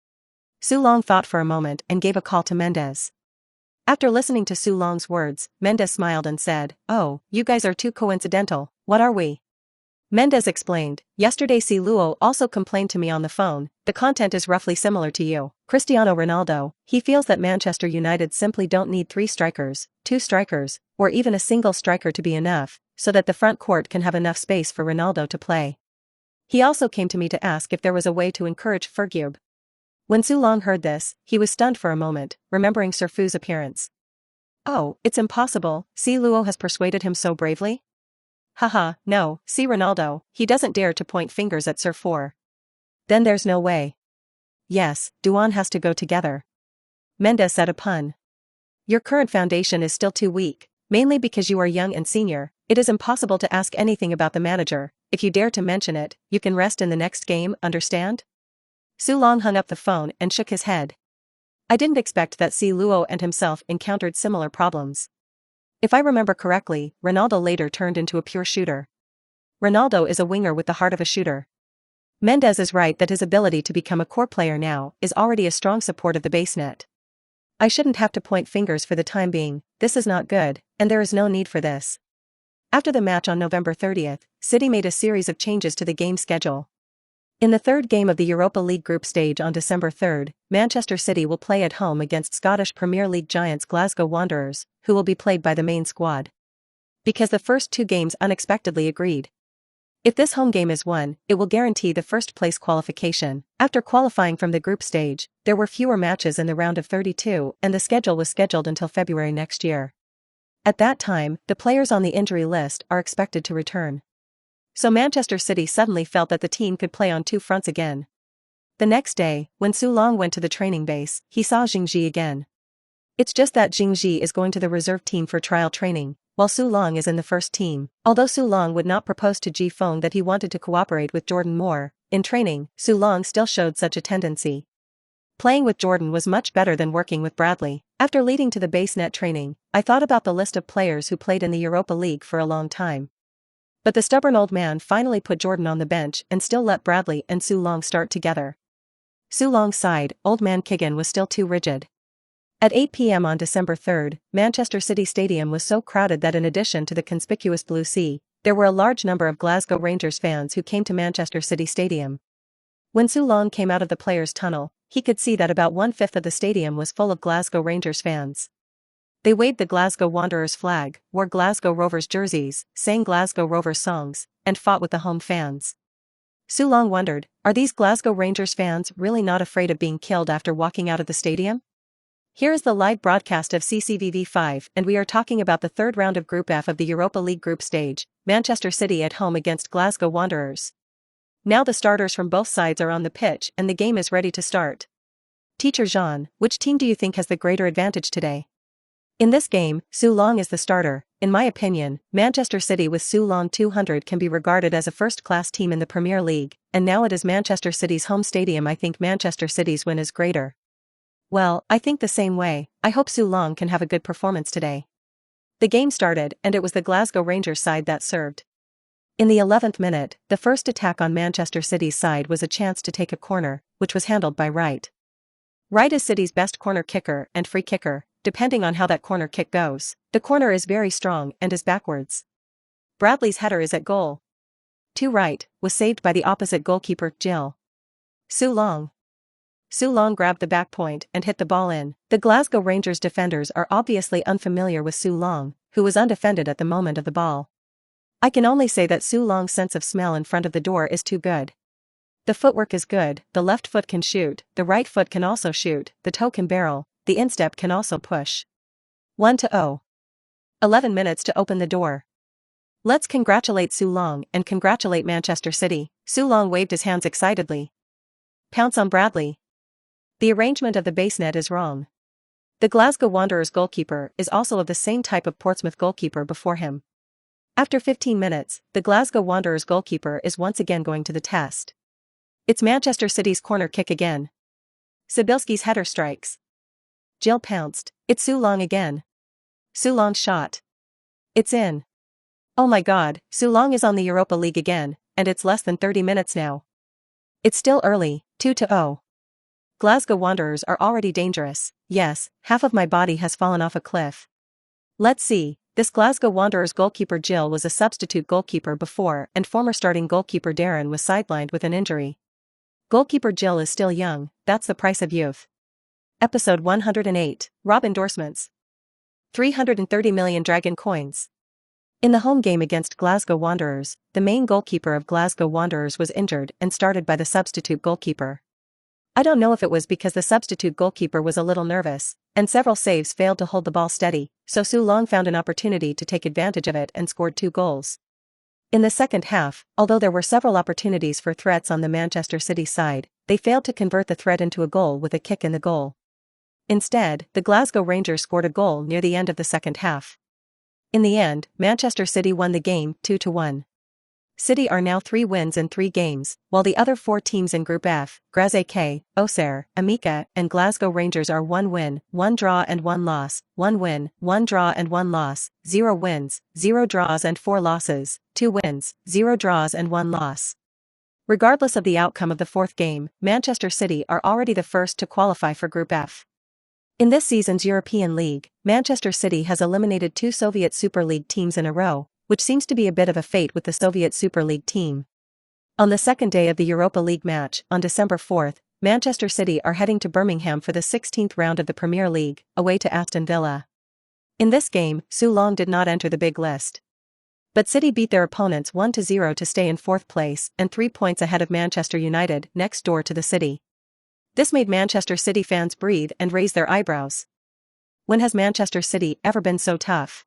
Su Long thought for a moment and gave a call to Mendes. After listening to Su Long's words, Mendes smiled and said, "Oh, you guys are too coincidental, what are we?" Mendes explained, "Yesterday Si Luo also complained to me on the phone, the content is roughly similar to you. Cristiano Ronaldo, he feels that Manchester United simply don't need 3 strikers, 2 strikers, or even a single striker to be enough, so that the front court can have enough space for Ronaldo to play. He also came to me to ask if there was a way to encourage Fergube." When Su Long heard this, he was stunned for a moment, remembering Sir Fu's appearance. "Oh, it's impossible, Si Luo has persuaded him so bravely?" "Haha, no, see Ronaldo, he doesn't dare to point fingers at Sir Fu." "Then there's no way." "Yes, Duan has to go together." Mendes said a pun. "Your current foundation is still too weak, mainly because you are young and senior. It is impossible to ask anything about the manager. If you dare to mention it, you can rest in the next game, understand?" Su Long hung up the phone and shook his head. "I didn't expect that Si Luo and himself encountered similar problems. If I remember correctly, Ronaldo later turned into a pure shooter. Ronaldo is a winger with the heart of a shooter. Mendes is right that his ability to become a core player now is already a strong support of the base net. I shouldn't have to point fingers for the time being, this is not good, and there is no need for this." After the match on November 30th, City made a series of changes to the game schedule. In the third game of the Europa League group stage on December 3rd, Manchester City will play at home against Scottish Premier League giants Glasgow Wanderers, who will be played by the main squad. Because the first 2 games unexpectedly agreed. If this home game is won, it will guarantee the first place qualification. After qualifying from the group stage, there were fewer matches in the round of 32 and the schedule was scheduled until February next year. At that time, the players on the injury list are expected to return. So Manchester City suddenly felt that the team could play on 2 fronts again. The next day, when Su Long went to the training base, he saw Jingji again. It's just that Jingji is going to the reserve team for trial training, while Su Long is in the first team. Although Su Long would not propose to Ji-Fong that he wanted to cooperate with Jordan more, in training, Su Long still showed such a tendency. Playing with Jordan was much better than working with Bradley. After leading to the base net training, I thought about the list of players who played in the Europa League for a long time. But the stubborn old man finally put Jordan on the bench and still let Bradley and Su Long start together. Su Long sighed, old man Kigan was still too rigid. At 8 p.m. on December 3rd, Manchester City Stadium was so crowded that in addition to the conspicuous blue sea, there were a large number of Glasgow Rangers fans who came to Manchester City Stadium. When Su Long came out of the players' tunnel, he could see that about 1/5 of the stadium was full of Glasgow Rangers fans. They waved the Glasgow Wanderers flag, wore Glasgow Rovers jerseys, sang Glasgow Rovers songs, and fought with the home fans. Su Long wondered, are these Glasgow Rangers fans really not afraid of being killed after walking out of the stadium? Here is the live broadcast of CCVV5 and we are talking about the third round of Group F of the Europa League group stage, Manchester City at home against Glasgow Wanderers. Now the starters from both sides are on the pitch and the game is ready to start. Teacher Jean, which team do you think has the greater advantage today? In this game, Su Long is the starter. In my opinion, Manchester City with Su Long 200 can be regarded as a first-class team in the Premier League, and now it is Manchester City's home stadium. I think Manchester City's win is greater. Well, I think the same way. I hope Su Long can have a good performance today. The game started and it was the Glasgow Rangers side that served. In the 11th minute, the first attack on Manchester City's side was a chance to take a corner, which was handled by Wright. Wright is City's best corner kicker and free kicker, depending on how that corner kick goes. The corner is very strong and is backwards. Bradley's header is at goal. To Wright, was saved by the opposite goalkeeper, Jill. Su Long. Su Long grabbed the back point and hit the ball in. The Glasgow Rangers defenders are obviously unfamiliar with Su Long, who was undefended at the moment of the ball. I can only say that Su Long's sense of smell in front of the door is too good. The footwork is good, the left foot can shoot, the right foot can also shoot, the toe can barrel, the instep can also push. 1-0. 11 minutes to open the door. Let's congratulate Su Long and congratulate Manchester City. Su Long waved his hands excitedly. Pounce on Bradley. The arrangement of the base net is wrong. The Glasgow Wanderers goalkeeper is also of the same type of Portsmouth goalkeeper before him. After 15 minutes, the Glasgow Wanderers goalkeeper is once again going to the test. It's Manchester City's corner kick again. Sibilski's header strikes. Jill pounced. It's Su Long again. Su Long's shot. It's in. Oh my god, Su Long is on the Europa League again, and it's less than 30 minutes now. It's still early, 2-0. Glasgow Wanderers are already dangerous. Yes, half of my body has fallen off a cliff. Let's see, this Glasgow Wanderers goalkeeper Jill was a substitute goalkeeper before, and former starting goalkeeper Darren was sidelined with an injury. Goalkeeper Jill is still young, that's the price of youth. Episode 108, Rob endorsements. 330 million Dragon coins. In the home game against Glasgow Wanderers, the main goalkeeper of Glasgow Wanderers was injured and started by the substitute goalkeeper. I don't know if it was because the substitute goalkeeper was a little nervous, and several saves failed to hold the ball steady, so Su Long found an opportunity to take advantage of it and scored 2 goals. In the second half, although there were several opportunities for threats on the Manchester City side, they failed to convert the threat into a goal with a kick in the goal. Instead, the Glasgow Rangers scored a goal near the end of the second half. In the end, Manchester City won the game 2-1. City are now 3 wins in 3 games, while the other 4 teams in Group F, Graze, Auxerre, Amica, and Glasgow Rangers are 1 win, 1 draw and 1 loss, 1 win, 1 draw and 1 loss, 0 wins, 0 draws and 4 losses, 2 wins, 0 draws and 1 loss. Regardless of the outcome of the 4th game, Manchester City are already the first to qualify for Group F. In this season's European League, Manchester City has eliminated 2 Soviet Super League teams in a row, which seems to be a bit of a fate with the Soviet Super League team. On the second day of the Europa League match, on December 4th, Manchester City are heading to Birmingham for the 16th round of the Premier League, away to Aston Villa. In this game, Su Long did not enter the big list. But City beat their opponents 1-0 to stay in 4th place and 3 points ahead of Manchester United, next door to the city. This made Manchester City fans breathe and raise their eyebrows. When has Manchester City ever been so tough?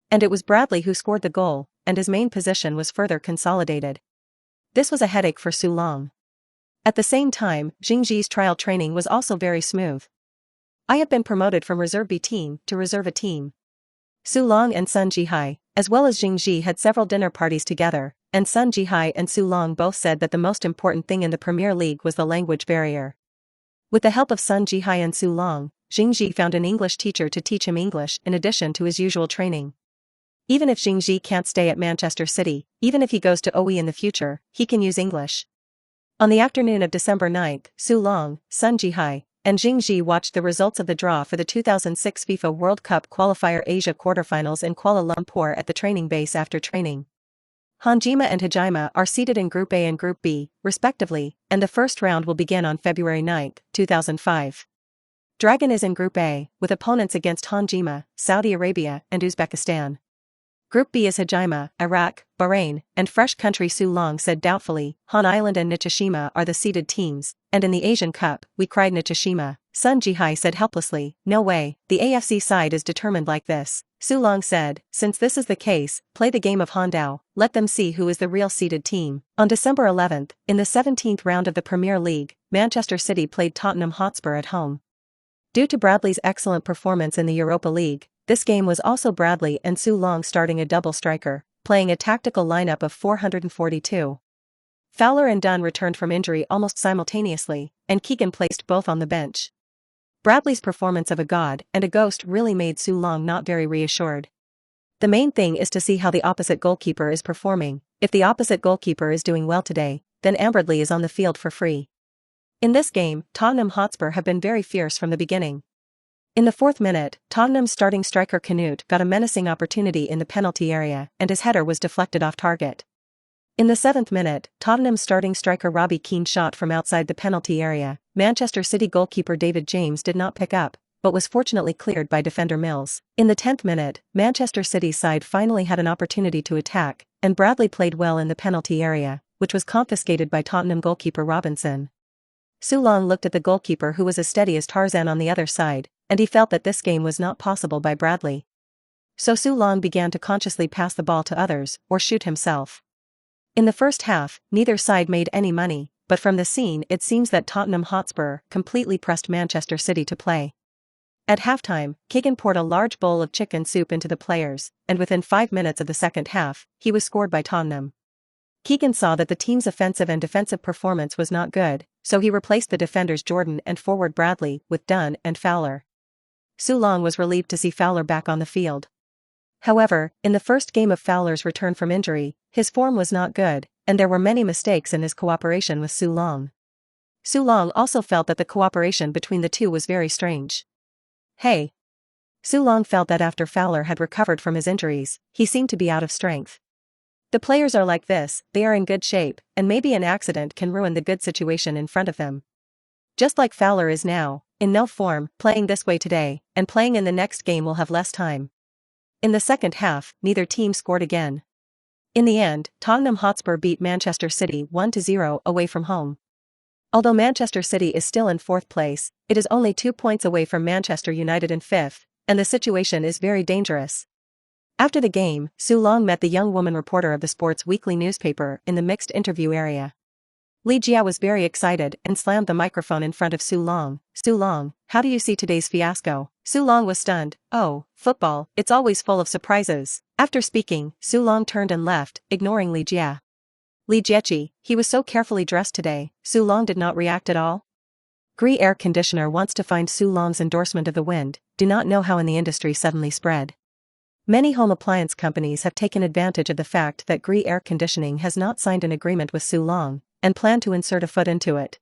And it was Bradley who scored the goal, and his main position was further consolidated. This was a headache for Su Long. At the same time, Jingji's trial training was also very smooth. I have been promoted from Reserve B team to Reserve A team. Su Long and Sun Jihai, as well as Jingji, had several dinner parties together, and Sun Jihai and Su Long both said that the most important thing in the Premier League was the language barrier. With the help of Sun Jihai and Su Long, Jingji found an English teacher to teach him English in addition to his usual training. Even if Jingji can't stay at Manchester City, even if he goes to OE in the future, he can use English. On the afternoon of December 9th, Su Long, Sun Jihai, and Jingji watched the results of the draw for the 2006 FIFA World Cup qualifier Asia quarterfinals in Kuala Lumpur at the training base after training. Hanjima and Hajima are seated in Group A and Group B, respectively, and the first round will begin on February 9, 2005. Dragon is in Group A, with opponents against Hanjima, Saudi Arabia, and Uzbekistan. Group B is Hajima, Iraq, Bahrain, and fresh country. Su Long said doubtfully, Han Island and Nichishima are the seeded teams, and in the Asian Cup, we cried Nichishima. Sun Jihai said helplessly, no way, the AFC side is determined like this. Su Long said, since this is the case, play the game of Hondao, let them see who is the real seeded team. On December 11th, in the 17th round of the Premier League, Manchester City played Tottenham Hotspur at home. Due to Bradley's excellent performance in the Europa League, this game was also Bradley and Su Long starting a double striker, playing a tactical lineup of 442. Fowler and Dunn returned from injury almost simultaneously, and Keegan placed both on the bench. Bradley's performance of a god and a ghost really made Su Long not very reassured. The main thing is to see how the opposite goalkeeper is performing. If the opposite goalkeeper is doing well today, then Bradley is on the field for free. In this game, Tottenham Hotspur have been very fierce from the beginning. In the 4th minute, Tottenham's starting striker Canute got a menacing opportunity in the penalty area and his header was deflected off target. In the 7th minute, Tottenham's starting striker Robbie Keane shot from outside the penalty area. Manchester City goalkeeper David James did not pick up, but was fortunately cleared by defender Mills. In the 10th minute, Manchester City's side finally had an opportunity to attack, and Bradley played well in the penalty area, which was confiscated by Tottenham goalkeeper Robinson. Su Long looked at the goalkeeper who was as steady as Tarzan on the other side, and he felt that this game was not possible by Bradley. So Su Long began to consciously pass the ball to others, or shoot himself. In the first half, neither side made any money, but from the scene it seems that Tottenham Hotspur completely pressed Manchester City to play. At halftime, Keegan poured a large bowl of chicken soup into the players, and within 5 minutes of the second half, he was scored by Tottenham. Keegan saw that the team's offensive and defensive performance was not good, so he replaced the defenders Jordan and forward Bradley with Dunn and Fowler. Su Long was relieved to see Fowler back on the field. However, in the first game of Fowler's return from injury, his form was not good, and there were many mistakes in his cooperation with Su Long. Su Long also felt that the cooperation between the two was very strange. Hey! Su Long felt that after Fowler had recovered from his injuries, he seemed to be out of strength. The players are like this, they are in good shape, and maybe an accident can ruin the good situation in front of them. Just like Fowler is now, in no form, playing this way today, and playing in the next game will have less time. In the second half, neither team scored again. In the end, Tottenham Hotspur beat Manchester City 1-0 away from home. Although Manchester City is still in 4th place, it is only 2 points away from Manchester United in 5th, and the situation is very dangerous. After the game, Su Long met the young woman reporter of the sports weekly newspaper in the mixed interview area. Li Jia was very excited and slammed the microphone in front of Su Long. Su Long, how do you see today's fiasco? Su Long was stunned. Oh, football, it's always full of surprises. After speaking, Su Long turned and left, ignoring Li Jia. Li Jiechi, he was so carefully dressed today. Su Long did not react at all. Gree Air Conditioner wants to find Su Long's endorsement of the wind. Do not know how in the industry suddenly spread. Many home appliance companies have taken advantage of the fact that Gree Air Conditioning has not signed an agreement with Su Long, and plan to insert a foot into it.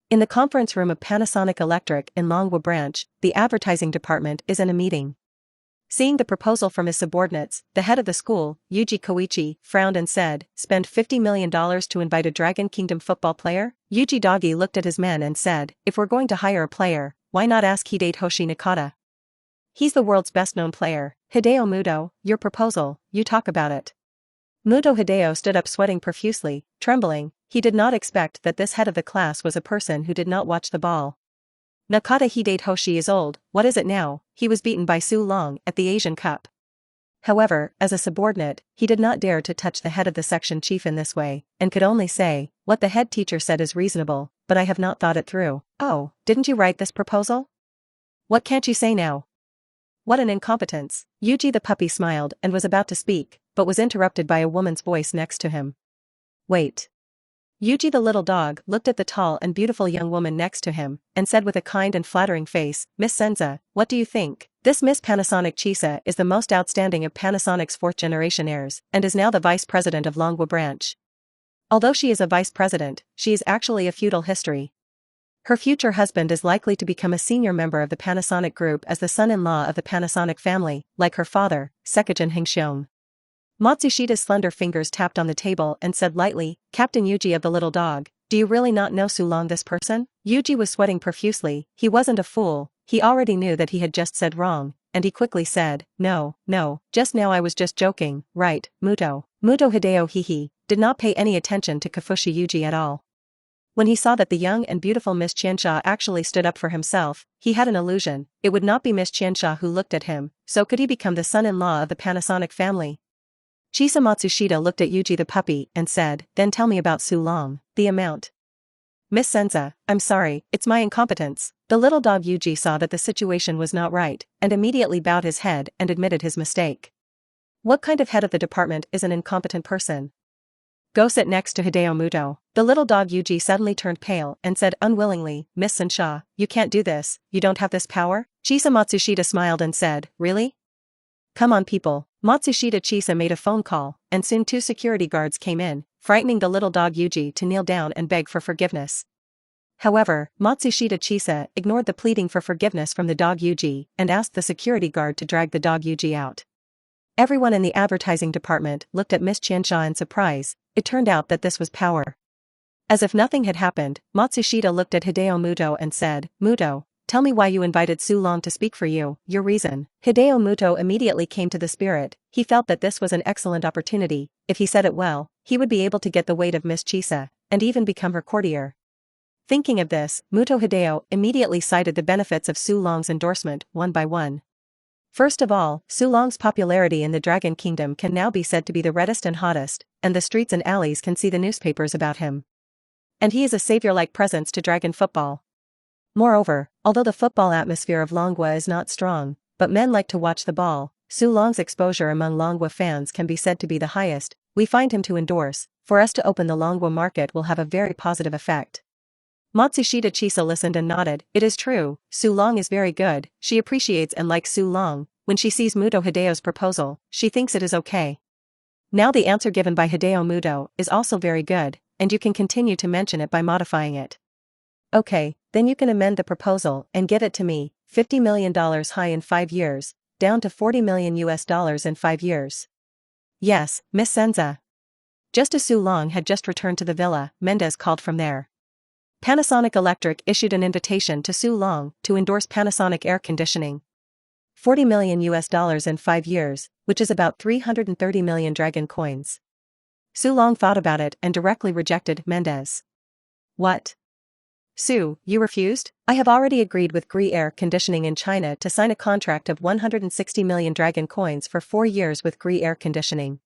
In the conference room of Panasonic Electric in Longwa Branch, the advertising department is in a meeting. Seeing the proposal from his subordinates, the head of the school, Yuji Koichi, frowned and said, "Spend $50 million to invite a Dragon Kingdom football player?" Yuji Doggy looked at his men and said, "If we're going to hire a player, why not ask Hideyoshi Nakata? He's the world's best-known player." "Hideo Muto, your proposal, you talk about it." Muto Hideo stood up sweating profusely, trembling. He did not expect that this head of the class was a person who did not watch the ball. Nakata Hideyoshi is old, what is it now? He was beaten by Su Long at the Asian Cup. However, as a subordinate, he did not dare to touch the head of the section chief in this way, and could only say, "What the head teacher said is reasonable, but I have not thought it through." "Oh, didn't you write this proposal? What can't you say now? What an incompetence." Yuji the puppy smiled and was about to speak, but was interrupted by a woman's voice next to him. "Wait." Yuji the little dog looked at the tall and beautiful young woman next to him, and said with a kind and flattering face, "Miss Senza, what do you think? This Miss Panasonic Chisa is the most outstanding of Panasonic's 4th-generation heirs, and is now the vice president of Longwa Branch. Although she is a vice president, she is actually a feudal history. Her future husband is likely to become a senior member of the Panasonic Group as the son-in-law of the Panasonic family, like her father, Sekijin Hingxiong." Matsushita's slender fingers tapped on the table and said lightly, "Captain Yuji of the little dog, do you really not know Su Long this person?" Yuji was sweating profusely. He wasn't a fool, he already knew that he had just said wrong, and he quickly said, No, just now I was just joking, right, Muto." Muto Hideo Hihi did not pay any attention to Kafushi Yuji at all. When he saw that the young and beautiful Miss Qiansha actually stood up for himself, he had an illusion. It would not be Miss Qiansha who looked at him, so could he become the son-in-law of the Panasonic family? Chisa Matsushita looked at Yuji the puppy and said, "Then tell me about Su Long, the amount." "Miss Senza, I'm sorry, it's my incompetence." The little dog Yuji saw that the situation was not right, and immediately bowed his head and admitted his mistake. What kind of head of the department is an incompetent person? Go sit next to Hideo Muto. The little dog Yuji suddenly turned pale and said unwillingly, "Miss Sensha, you can't do this, you don't have this power?" Chisa Matsushita smiled and said, "Really? Come on people." Matsushita Chisa made a phone call, and soon 2 security guards came in, frightening the little dog Yuji to kneel down and beg for forgiveness. However, Matsushita Chisa ignored the pleading for forgiveness from the dog Yuji and asked the security guard to drag the dog Yuji out. Everyone in the advertising department looked at Miss Qiansha in surprise. It turned out that this was power. As if nothing had happened, Matsushita looked at Hideo Muto and said, "Muto, tell me why you invited Su Long to speak for you, your reason." Hideo Muto immediately came to the spirit. He felt that this was an excellent opportunity. If he said it well, he would be able to get the weight of Miss Chisa, and even become her courtier. Thinking of this, Muto Hideo immediately cited the benefits of Su Long's endorsement, one by one. First of all, Su Long's popularity in the Dragon Kingdom can now be said to be the reddest and hottest, and the streets and alleys can see the newspapers about him. And he is a savior-like presence to Dragon football. Moreover, although the football atmosphere of Longwa is not strong, but men like to watch the ball, Su Long's exposure among Longwa fans can be said to be the highest. We find him to endorse. For us to open the Longwa market will have a very positive effect. Matsushita Chisa listened and nodded. It is true, Su Long is very good. She appreciates and likes Su Long. When she sees Muto Hideo's proposal, she thinks it is okay. Now the answer given by Hideo Muto is also very good, and you can continue to mention it by modifying it. Okay, then you can amend the proposal and give it to me, $50 million high in 5 years, down to $40 million in 5 years. Yes, Miss Senza. Just as Su Long had just returned to the villa, Mendez called from there. Panasonic Electric issued an invitation to Su Long to endorse Panasonic air conditioning. $40 million in 5 years, which is about 330 million dragon coins. Su Long thought about it and directly rejected Mendez. What? Su, you refused? I have already agreed with GRI Air Conditioning in China to sign a contract of 160 million dragon coins for 4 years with GRI Air Conditioning.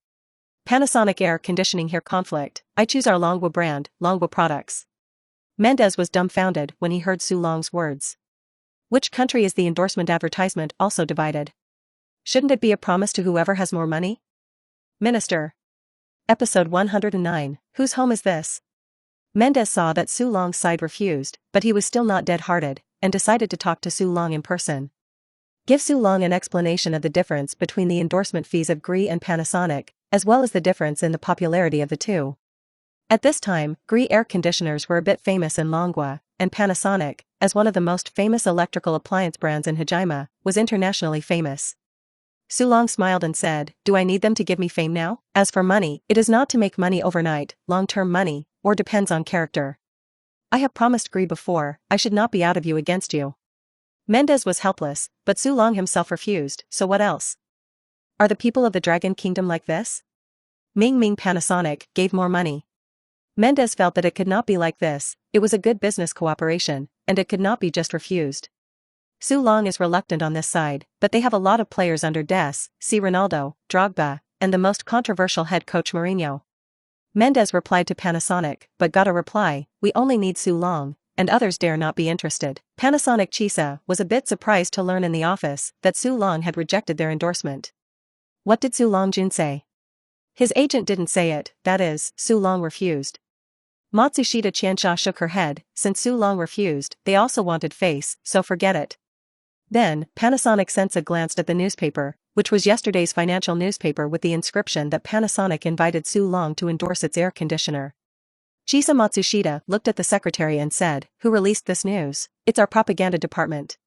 Panasonic Air Conditioning here conflict. I choose our Longwa brand, Longwa products. Mendez was dumbfounded when he heard Su Long's words. Which country is the endorsement advertisement also divided? Shouldn't it be a promise to whoever has more money? Minister. Episode 109, Whose home is this? Mendez saw that Su Long's side refused, but he was still not dead-hearted, and decided to talk to Su Long in person. Give Su Long an explanation of the difference between the endorsement fees of GRI and Panasonic, as well as the difference in the popularity of the two. At this time, GRI air conditioners were a bit famous in Longwa, and Panasonic, as one of the most famous electrical appliance brands in Hajime, was internationally famous. Su Long smiled and said, do I need them to give me fame now? As for money, it is not to make money overnight, long-term money, or depends on character. I have promised GRI before, I should not be out of you against you. Mendez was helpless, but Su Long himself refused, so what else? Are the people of the Dragon Kingdom like this? Ming Panasonic gave more money. Mendez felt that it could not be like this, it was a good business cooperation, and it could not be just refused. Su Long is reluctant on this side, but they have a lot of players under Des, see Ronaldo, Drogba, and the most controversial head coach Mourinho. Mendez replied to Panasonic, but got a reply, we only need Su Long, and others dare not be interested. Panasonic Chisa was a bit surprised to learn in the office that Su Long had rejected their endorsement. What did Su Longjun say? His agent didn't say it, that is, Su Long refused. Matsushita Qiansha shook her head, since Su Long refused, they also wanted face, so forget it. Then, Panasonic Sensa glanced at the newspaper, which was yesterday's financial newspaper with the inscription that Panasonic invited Su Long to endorse its air conditioner. Chisa Matsushita looked at the secretary and said, who released this news? It's our propaganda department.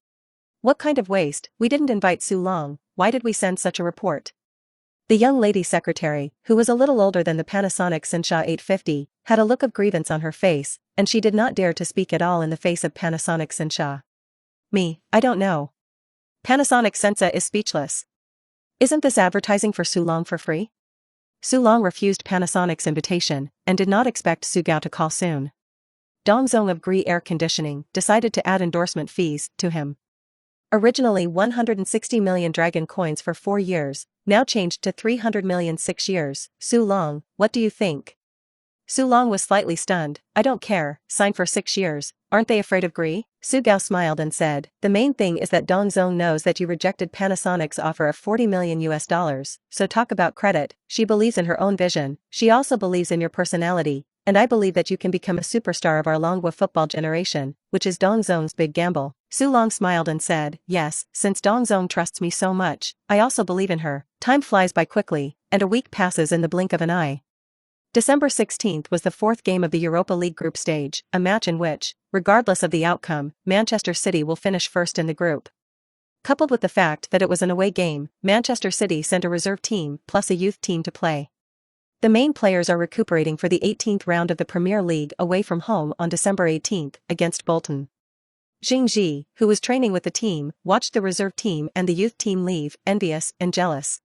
What kind of waste, we didn't invite Su Long, why did we send such a report? The young lady secretary, who was a little older than the Panasonic Sensha 850, had a look of grievance on her face, and she did not dare to speak at all in the face of Panasonic Sensha. Me, I don't know. Panasonic Sensa is speechless. Isn't this advertising for Su Long for free? Su Long refused Panasonic's invitation, and did not expect Su Gao to call soon. Dongzong of GRI Air Conditioning decided to add endorsement fees to him. Originally 160 million dragon coins for 4 years, now changed to 300 million 6 years. Su Long, what do you think? Su Long was slightly stunned. I don't care, sign for 6 years, aren't they afraid of GRI? Su Gao smiled and said, the main thing is that Dongzong knows that you rejected Panasonic's offer of $40 million, so talk about credit, she believes in her own vision, she also believes in your personality, and I believe that you can become a superstar of our Longwa football generation, which is Dongzong's big gamble. Su Long smiled and said, yes, since Dongzong trusts me so much, I also believe in her. Time flies by quickly, and a week passes in the blink of an eye. December 16th was the 4th game of the Europa League group stage, a match in which, regardless of the outcome, Manchester City will finish first in the group. Coupled with the fact that it was an away game, Manchester City sent a reserve team plus a youth team to play. The main players are recuperating for the 18th round of the Premier League away from home on December 18th, against Bolton. Jing Ji, who was training with the team, watched the reserve team and the youth team leave, envious and jealous.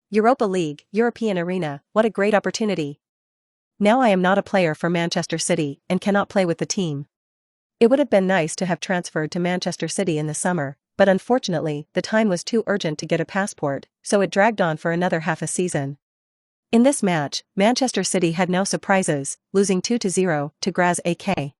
Europa League, European Arena, what a great opportunity. Now I am not a player for Manchester City, and cannot play with the team. It would have been nice to have transferred to Manchester City in the summer, but unfortunately, the time was too urgent to get a passport, so it dragged on for another half a season. In this match, Manchester City had no surprises, losing 2-0 to Graz AK.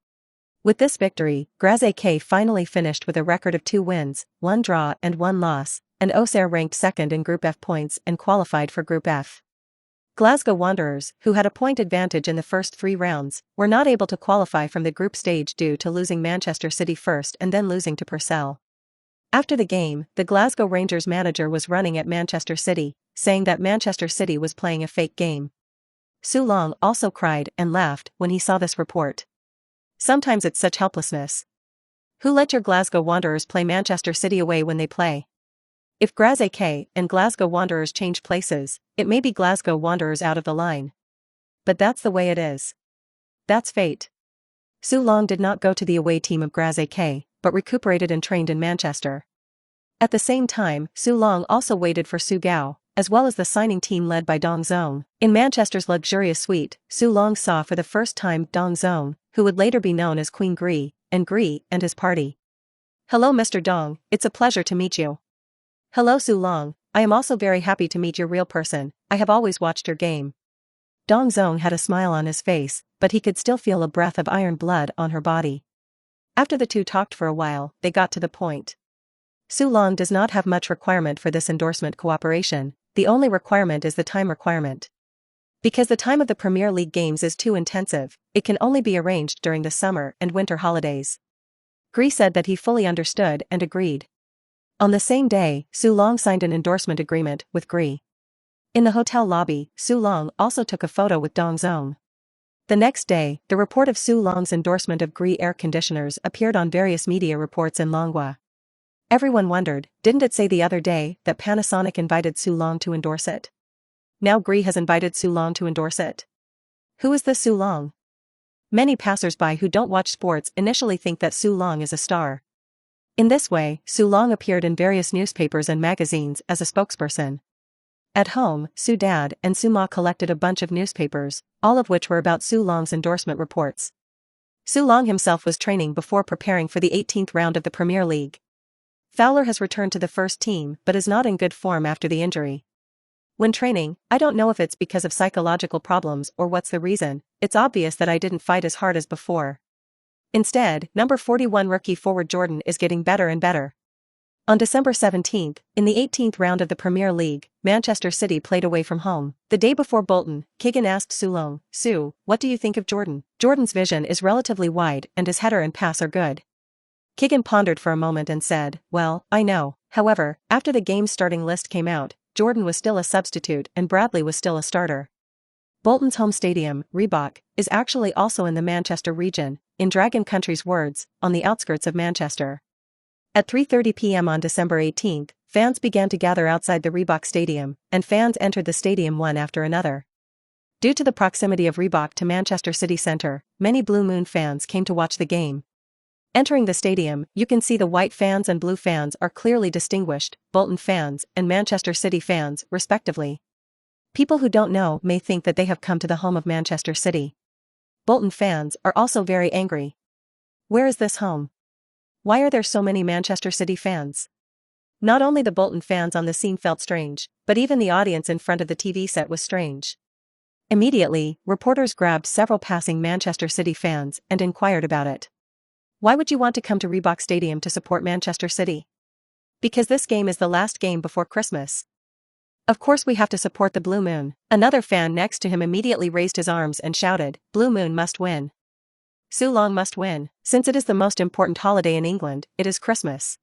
With this victory, Graz AK finally finished with a record of 2 wins, 1 draw and 1 loss, and Auxerre ranked second in Group F points and qualified for Group F. Glasgow Wanderers, who had a point advantage in the first 3 rounds, were not able to qualify from the group stage due to losing Manchester City first and then losing to Purcell. After the game, the Glasgow Rangers manager was running at Manchester City, saying that Manchester City was playing a fake game. Su Long also cried and laughed when he saw this report. Sometimes it's such helplessness. Who let your Glasgow Wanderers play Manchester City away when they play? If Graz AK and Glasgow Wanderers change places, it may be Glasgow Wanderers out of the line. But that's the way it is. That's fate. Su Long did not go to the away team of Graz AK, but recuperated and trained in Manchester. At the same time, Su Long also waited for Su Gao, as well as the signing team led by Dong Zong. In Manchester's luxurious suite, Su Long saw for the first time Dong Zong, who would later be known as Queen Gri and his party. "Hello Mr. Dong, it's a pleasure to meet you." "Hello Su Long, I am also very happy to meet your real person, I have always watched your game." Dong Zong had a smile on his face, but he could still feel a breath of iron blood on her body. After the two talked for a while, they got to the point. Su Long does not have much requirement for this endorsement cooperation, the only requirement is the time requirement. Because the time of the Premier League games is too intensive, it can only be arranged during the summer and winter holidays. Gri said that he fully understood and agreed. On the same day, Su Long signed an endorsement agreement with Gri. In the hotel lobby, Su Long also took a photo with Dong Zong. The next day, the report of Su Long's endorsement of Gri air conditioners appeared on various media reports in Longhua. Everyone wondered, didn't it say the other day that Panasonic invited Su Long to endorse it? Now Gri has invited Su Long to endorse it. Who is this Su Long? Many passers-by who don't watch sports initially think that Su Long is a star. In this way, Su Long appeared in various newspapers and magazines as a spokesperson. At home, Su Dad and Su Ma collected a bunch of newspapers, all of which were about Su Long's endorsement reports. Su Long himself was training before preparing for the 18th round of the Premier League. Fowler has returned to the first team but is not in good form after the injury. When training, I don't know if it's because of psychological problems or what's the reason, it's obvious that I didn't fight as hard as before. Instead, number 41 rookie forward Jordan is getting better and better. On December 17th, in the 18th round of the Premier League, Manchester City played away from home. The day before Bolton, Keegan asked Su Long, "Su, what do you think of Jordan?" Jordan's vision is relatively wide and his header and pass are good. Keegan pondered for a moment and said, "Well, I know." However, after the game's starting list came out, Jordan was still a substitute and Bradley was still a starter. Bolton's home stadium, Reebok, is actually also in the Manchester region, in Dragon Country's words, on the outskirts of Manchester. At 3:30 p.m. on December 18th, fans began to gather outside the Reebok Stadium, and fans entered the stadium one after another. Due to the proximity of Reebok to Manchester City Centre, many Blue Moon fans came to watch the game. Entering the stadium, you can see the white fans and blue fans are clearly distinguished, Bolton fans and Manchester City fans, respectively. People who don't know may think that they have come to the home of Manchester City. Bolton fans are also very angry. Where is this home? Why are there so many Manchester City fans? Not only the Bolton fans on the scene felt strange, but even the audience in front of the TV set was strange. Immediately, reporters grabbed several passing Manchester City fans and inquired about it. Why would you want to come to Reebok Stadium to support Manchester City? Because this game is the last game before Christmas. Of course we have to support the Blue Moon. Another fan next to him immediately raised his arms and shouted, "Blue Moon must win. Su Long must win. Since it is the most important holiday in England, it is Christmas.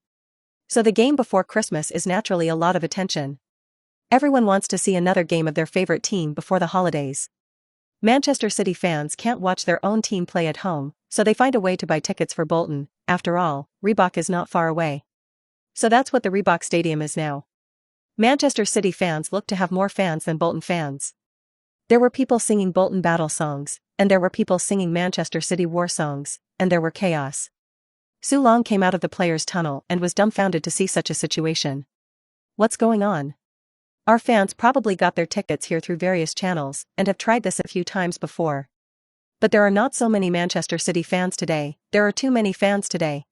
So the game before Christmas is naturally a lot of attention. Everyone wants to see another game of their favorite team before the holidays. Manchester City fans can't watch their own team play at home, so they find a way to buy tickets for Bolton. After all, Reebok is not far away. So that's what the Reebok Stadium is now. Manchester City fans look to have more fans than Bolton fans. There were people singing Bolton battle songs, and there were people singing Manchester City war songs, and there were chaos. Su Long came out of the players' tunnel and was dumbfounded to see such a situation. What's going on? Our fans probably got their tickets here through various channels and have tried this a few times before. But there are not so many Manchester City fans today, there are too many fans today.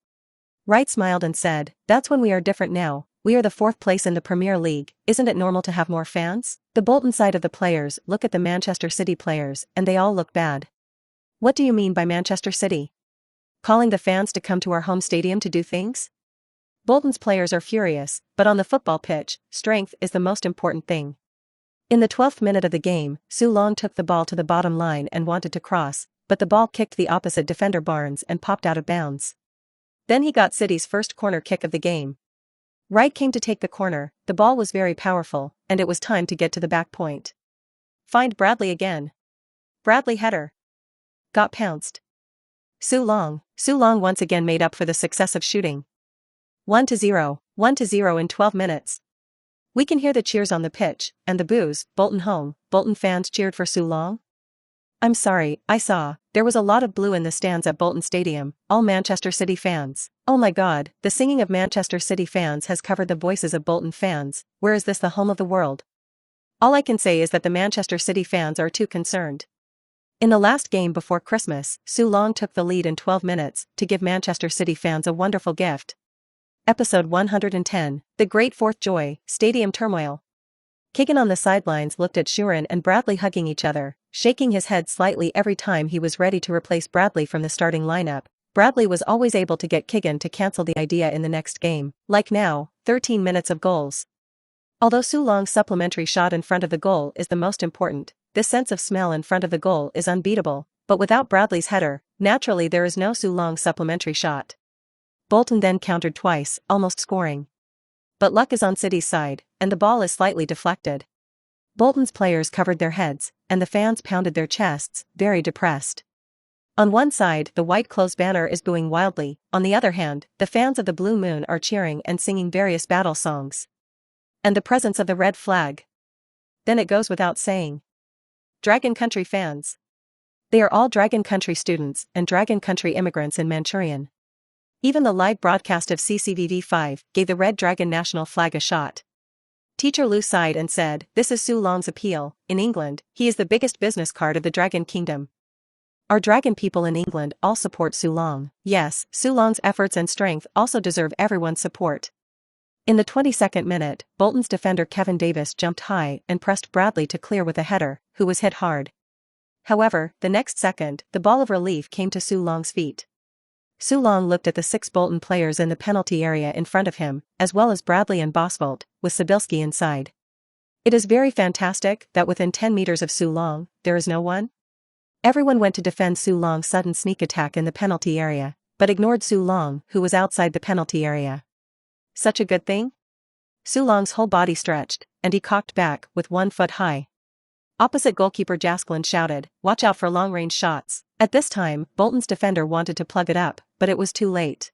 Wright smiled and said, "That's when we are different now. We are the 4th place in the Premier League. Isn't it normal to have more fans?" The Bolton side of the players look at the Manchester City players and they all look bad. "What do you mean by Manchester City? Calling the fans to come to our home stadium to do things?" Bolton's players are furious, but on the football pitch, strength is the most important thing. In the 12th minute of the game, Su Long took the ball to the bottom line and wanted to cross, but the ball kicked the opposite defender Barnes and popped out of bounds. Then he got City's first corner kick of the game. Wright came to take the corner, the ball was very powerful, and it was time to get to the back point. Find Bradley again. Bradley header. Got pounced. Su Long once again made up for the success of shooting. 1-0 in 12 minutes. We can hear the cheers on the pitch, and the boos. Bolton home, Bolton fans cheered for Su Long. I'm sorry, I saw, there was a lot of blue in the stands at Bolton Stadium, all Manchester City fans. Oh my god, the singing of Manchester City fans has covered the voices of Bolton fans. Where is this the home of the world? All I can say is that the Manchester City fans are too concerned. In the last game before Christmas, Su Long took the lead in 12 minutes to give Manchester City fans a wonderful gift. Episode 110, The Great Fourth Joy, Stadium Turmoil. Keegan on the sidelines looked at Sheeran and Bradley hugging each other, shaking his head slightly every time he was ready to replace Bradley from the starting lineup. Bradley was always able to get Keegan to cancel the idea in the next game, like now, 13 minutes of goals. Although Su Long's supplementary shot in front of the goal is the most important, this sense of smell in front of the goal is unbeatable, but without Bradley's header, naturally there is no Su Long supplementary shot. Bolton then countered twice, almost scoring. But luck is on City's side, and the ball is slightly deflected. Bolton's players covered their heads, and the fans pounded their chests, very depressed. On one side, the white clothes banner is booing wildly, on the other hand, the fans of the Blue Moon are cheering and singing various battle songs. And the presence of the red flag. Then it goes without saying. Dragon Country fans. They are all Dragon Country students and Dragon Country immigrants in Manchurian. Even the live broadcast of CCTV5 gave the Red Dragon national flag a shot. Teacher Lou sighed and said, "This is Su Long's appeal. In England, he is the biggest business card of the Dragon Kingdom." Our Dragon people in England all support Su Long. Yes, Su Long's efforts and strength also deserve everyone's support. In the 22nd minute, Bolton's defender Kevin Davis jumped high and pressed Bradley to clear with a header, who was hit hard. However, the next second, the ball of relief came to Su Long's feet. Su Long looked at the 6 Bolton players in the penalty area in front of him, as well as Bradley and Bosvelt, with Sabilski inside. It is very fantastic that within 10 meters of Su Long, there is no one. Everyone went to defend Su Long's sudden sneak attack in the penalty area, but ignored Su Long, who was outside the penalty area. Such a good thing? Su Long's whole body stretched, and he cocked back with 1 foot high. Opposite goalkeeper Jasklin shouted, "Watch out for long-range shots." At this time, Bolton's defender wanted to plug it up, but it was too late.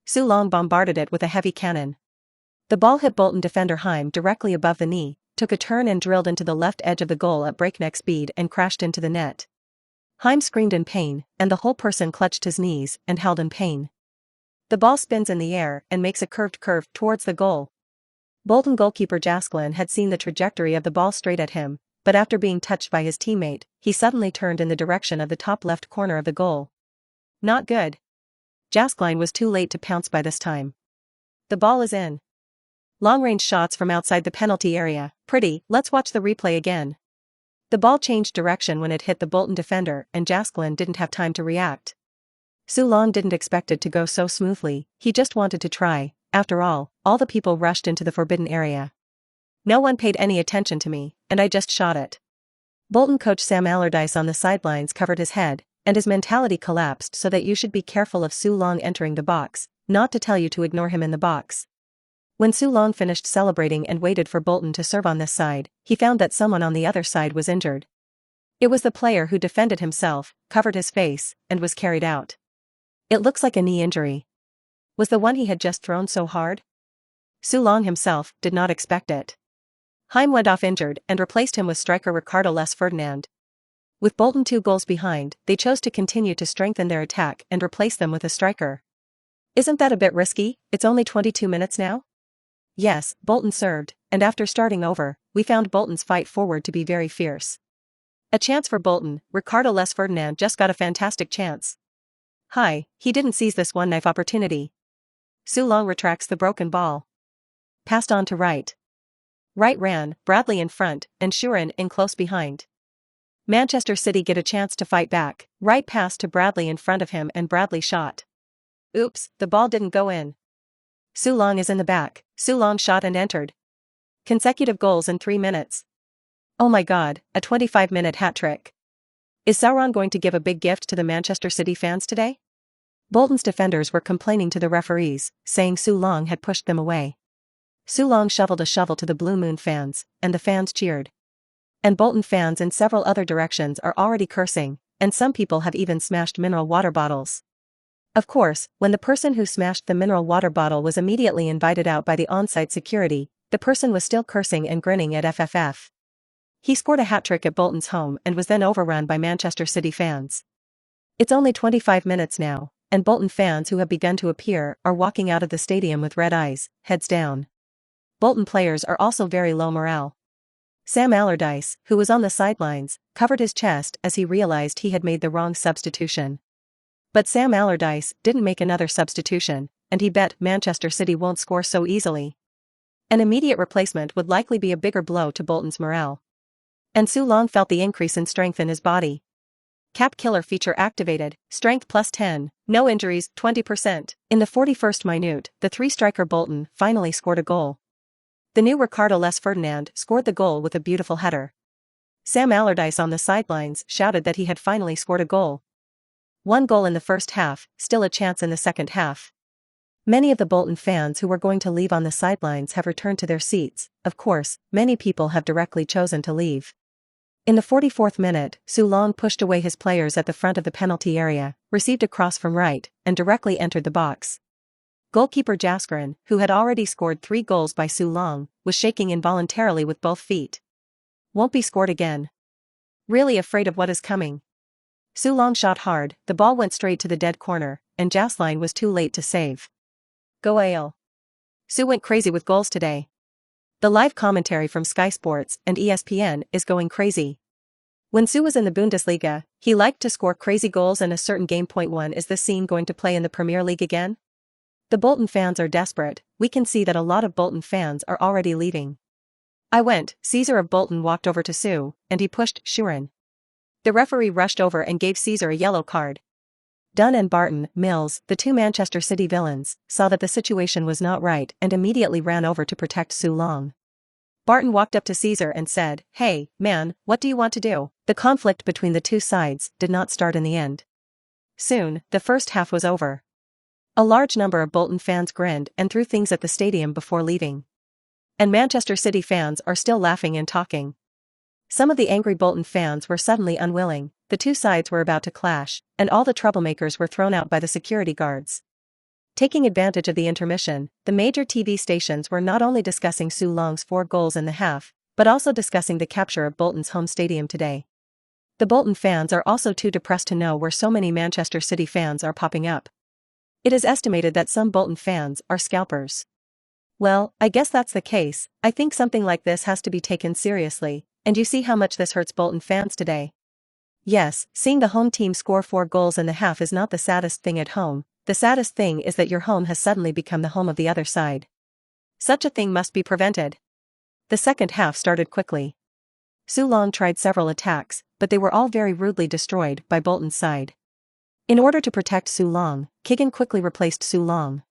Su Long bombarded it with a heavy cannon. The ball hit Bolton defender Heim directly above the knee, took a turn and drilled into the left edge of the goal at breakneck speed and crashed into the net. Heim screamed in pain, and the whole person clutched his knees and held in pain. The ball spins in the air and makes a curved curve towards the goal. Bolton goalkeeper Jasklin had seen the trajectory of the ball straight at him, but after being touched by his teammate, he suddenly turned in the direction of the top left corner of the goal. Not good. Jasklin was too late to pounce by this time. The ball is in. Long-range shots from outside the penalty area. Pretty, let's watch the replay again. The ball changed direction when it hit the Bolton defender and Jasklin didn't have time to react. Su Long didn't expect it to go so smoothly, he just wanted to try. After all the people rushed into the forbidden area. No one paid any attention to me, and I just shot it. Bolton coach Sam Allardyce on the sidelines covered his head, and his mentality collapsed so that you should be careful of Su Long entering the box, not to tell you to ignore him in the box. When Su Long finished celebrating and waited for Bolton to serve on this side, he found that someone on the other side was injured. It was the player who defended himself, covered his face, and was carried out. It looks like a knee injury. Was the one he had just thrown so hard? Su Long himself did not expect it. Heim went off injured and replaced him with striker Ricardo Les Ferdinand. With Bolton 2 goals behind, they chose to continue to strengthen their attack and replace them with a striker. Isn't that a bit risky? It's only 22 minutes now? Yes, Bolton served, and after starting over, we found Bolton's fight forward to be very fierce. A chance for Bolton. Ricardo Les Ferdinand just got a fantastic chance. He didn't seize this one-knife opportunity. Su Long retracts the broken ball. Passed on to right. Right ran, Bradley in front, and Sheeran in close behind. Manchester City get a chance to fight back. Right pass to Bradley in front of him and Bradley shot. Oops, the ball didn't go in. Su Long is in the back. Su Long shot and entered. Consecutive goals in 3 minutes. Oh my god, a 25-minute hat-trick. Is Sauron going to give a big gift to the Manchester City fans today? Bolton's defenders were complaining to the referees, saying Su Long had pushed them away. Su Long shoveled a shovel to the Blue Moon fans, and the fans cheered. And Bolton fans in several other directions are already cursing, and some people have even smashed mineral water bottles. Of course, when the person who smashed the mineral water bottle was immediately invited out by the on-site security, the person was still cursing and grinning at FFF. He scored a hat-trick at Bolton's home and was then overrun by Manchester City fans. It's only 25 minutes now, and Bolton fans who have begun to appear are walking out of the stadium with red eyes, heads down. Bolton players are also very low morale. Sam Allardyce, who was on the sidelines, covered his chest as he realized he had made the wrong substitution. But Sam Allardyce didn't make another substitution, and he bet Manchester City won't score so easily. An immediate replacement would likely be a bigger blow to Bolton's morale. And Su Long felt the increase in strength in his body. Cap Killer feature activated, strength plus 10, no injuries, 20%. In the 41st minute, the three-striker Bolton finally scored a goal. The new Ricardo Les Ferdinand scored the goal with a beautiful header. Sam Allardyce on the sidelines shouted that he had finally scored a goal. 1 goal in the first half, still a chance in the second half. Many of the Bolton fans who were going to leave on the sidelines have returned to their seats. Of course, many people have directly chosen to leave. In the 44th minute, Su Long pushed away his players at the front of the penalty area, received a cross from right, and directly entered the box. Goalkeeper Jaskrin, who had already scored 3 goals by Su Long, was shaking involuntarily with both feet. Won't be scored again. Really afraid of what is coming. Su Long shot hard, the ball went straight to the dead corner, and Jaskrin was too late to save. Go AL. Su went crazy with goals today. The live commentary from Sky Sports and ESPN is going crazy. When Su was in the Bundesliga, he liked to score crazy goals in a certain game. Point 1 Is this scene going to play in the Premier League again? The Bolton fans are desperate. We can see that a lot of Bolton fans are already leaving. I went, Caesar of Bolton walked over to Su, and he pushed Sheeran. The referee rushed over and gave Caesar a yellow card. Dunn and Barton Mills, the 2 Manchester City villains, saw that the situation was not right and immediately ran over to protect Su Long. Barton walked up to Caesar and said, "Hey, man, what do you want to do?" The conflict between the two sides did not start in the end. Soon, the first half was over. A large number of Bolton fans grinned and threw things at the stadium before leaving. And Manchester City fans are still laughing and talking. Some of the angry Bolton fans were suddenly unwilling. The two sides were about to clash, and all the troublemakers were thrown out by the security guards. Taking advantage of the intermission, the major TV stations were not only discussing Su Long's 4 goals in the half, but also discussing the capture of Bolton's home stadium today. The Bolton fans are also too depressed to know where so many Manchester City fans are popping up. It is estimated that some Bolton fans are scalpers. Well, I guess that's the case. I think something like this has to be taken seriously, and you see how much this hurts Bolton fans today. Yes, seeing the home team score 4 goals in the half is not the saddest thing at home. The saddest thing is that your home has suddenly become the home of the other side. Such a thing must be prevented. The second half started quickly. Su Long tried several attacks, but they were all very rudely destroyed by Bolton's side. In order to protect Su Long, Keegan quickly replaced Su Long.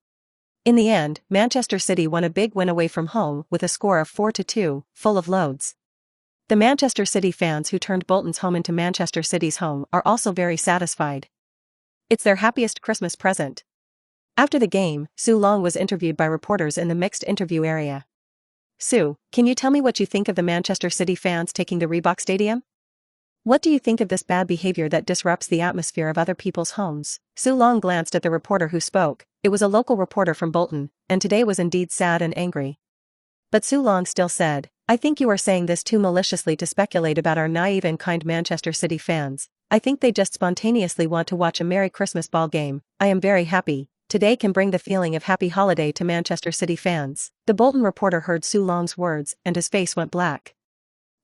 In the end, Manchester City won a big win away from home with a score of 4-2, full of loads. The Manchester City fans who turned Bolton's home into Manchester City's home are also very satisfied. It's their happiest Christmas present. After the game, Su Long was interviewed by reporters in the mixed interview area. Su, can you tell me what you think of the Manchester City fans taking the Reebok Stadium? What do you think of this bad behavior that disrupts the atmosphere of other people's homes? Su Long glanced at the reporter who spoke. It was a local reporter from Bolton, and today was indeed sad and angry. But Su Long still said, "I think you are saying this too maliciously to speculate about our naive and kind Manchester City fans. I think they just spontaneously want to watch a Merry Christmas ball game. I am very happy. Today can bring the feeling of happy holiday to Manchester City fans." The Bolton reporter heard Su Long's words and his face went black.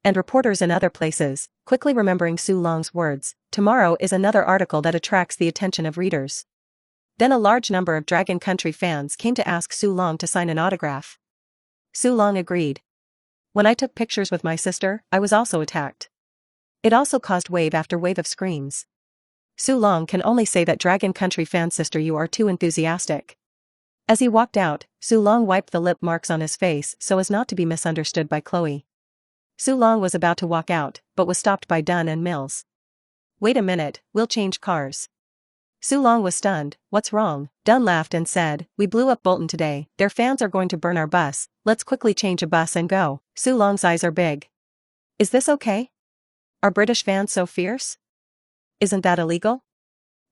And reporters in other places, quickly remembering Su Long's words, tomorrow is another article that attracts the attention of readers. Then a large number of Dragon Country fans came to ask Su Long to sign an autograph. Su Long agreed. When I took pictures with my sister, I was also attacked. It also caused wave after wave of screams. Su Long can only say that Dragon Country fan sister, you are too enthusiastic. As he walked out, Su Long wiped the lip marks on his face so as not to be misunderstood by Chloe. Su Long was about to walk out, but was stopped by Dunn and Mills. Wait a minute, we'll change cars. Su Long was stunned. What's wrong? Dunn laughed and said, we blew up Bolton today, their fans are going to burn our bus, let's quickly change a bus and go. Su Long's eyes are big. Is this okay? Are British fans so fierce? Isn't that illegal?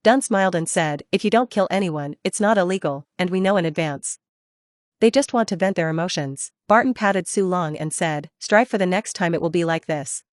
Dunn smiled and said, if you don't kill anyone, it's not illegal, and we know in advance. They just want to vent their emotions. Barton patted Su Long and said, strive for the next time it will be like this.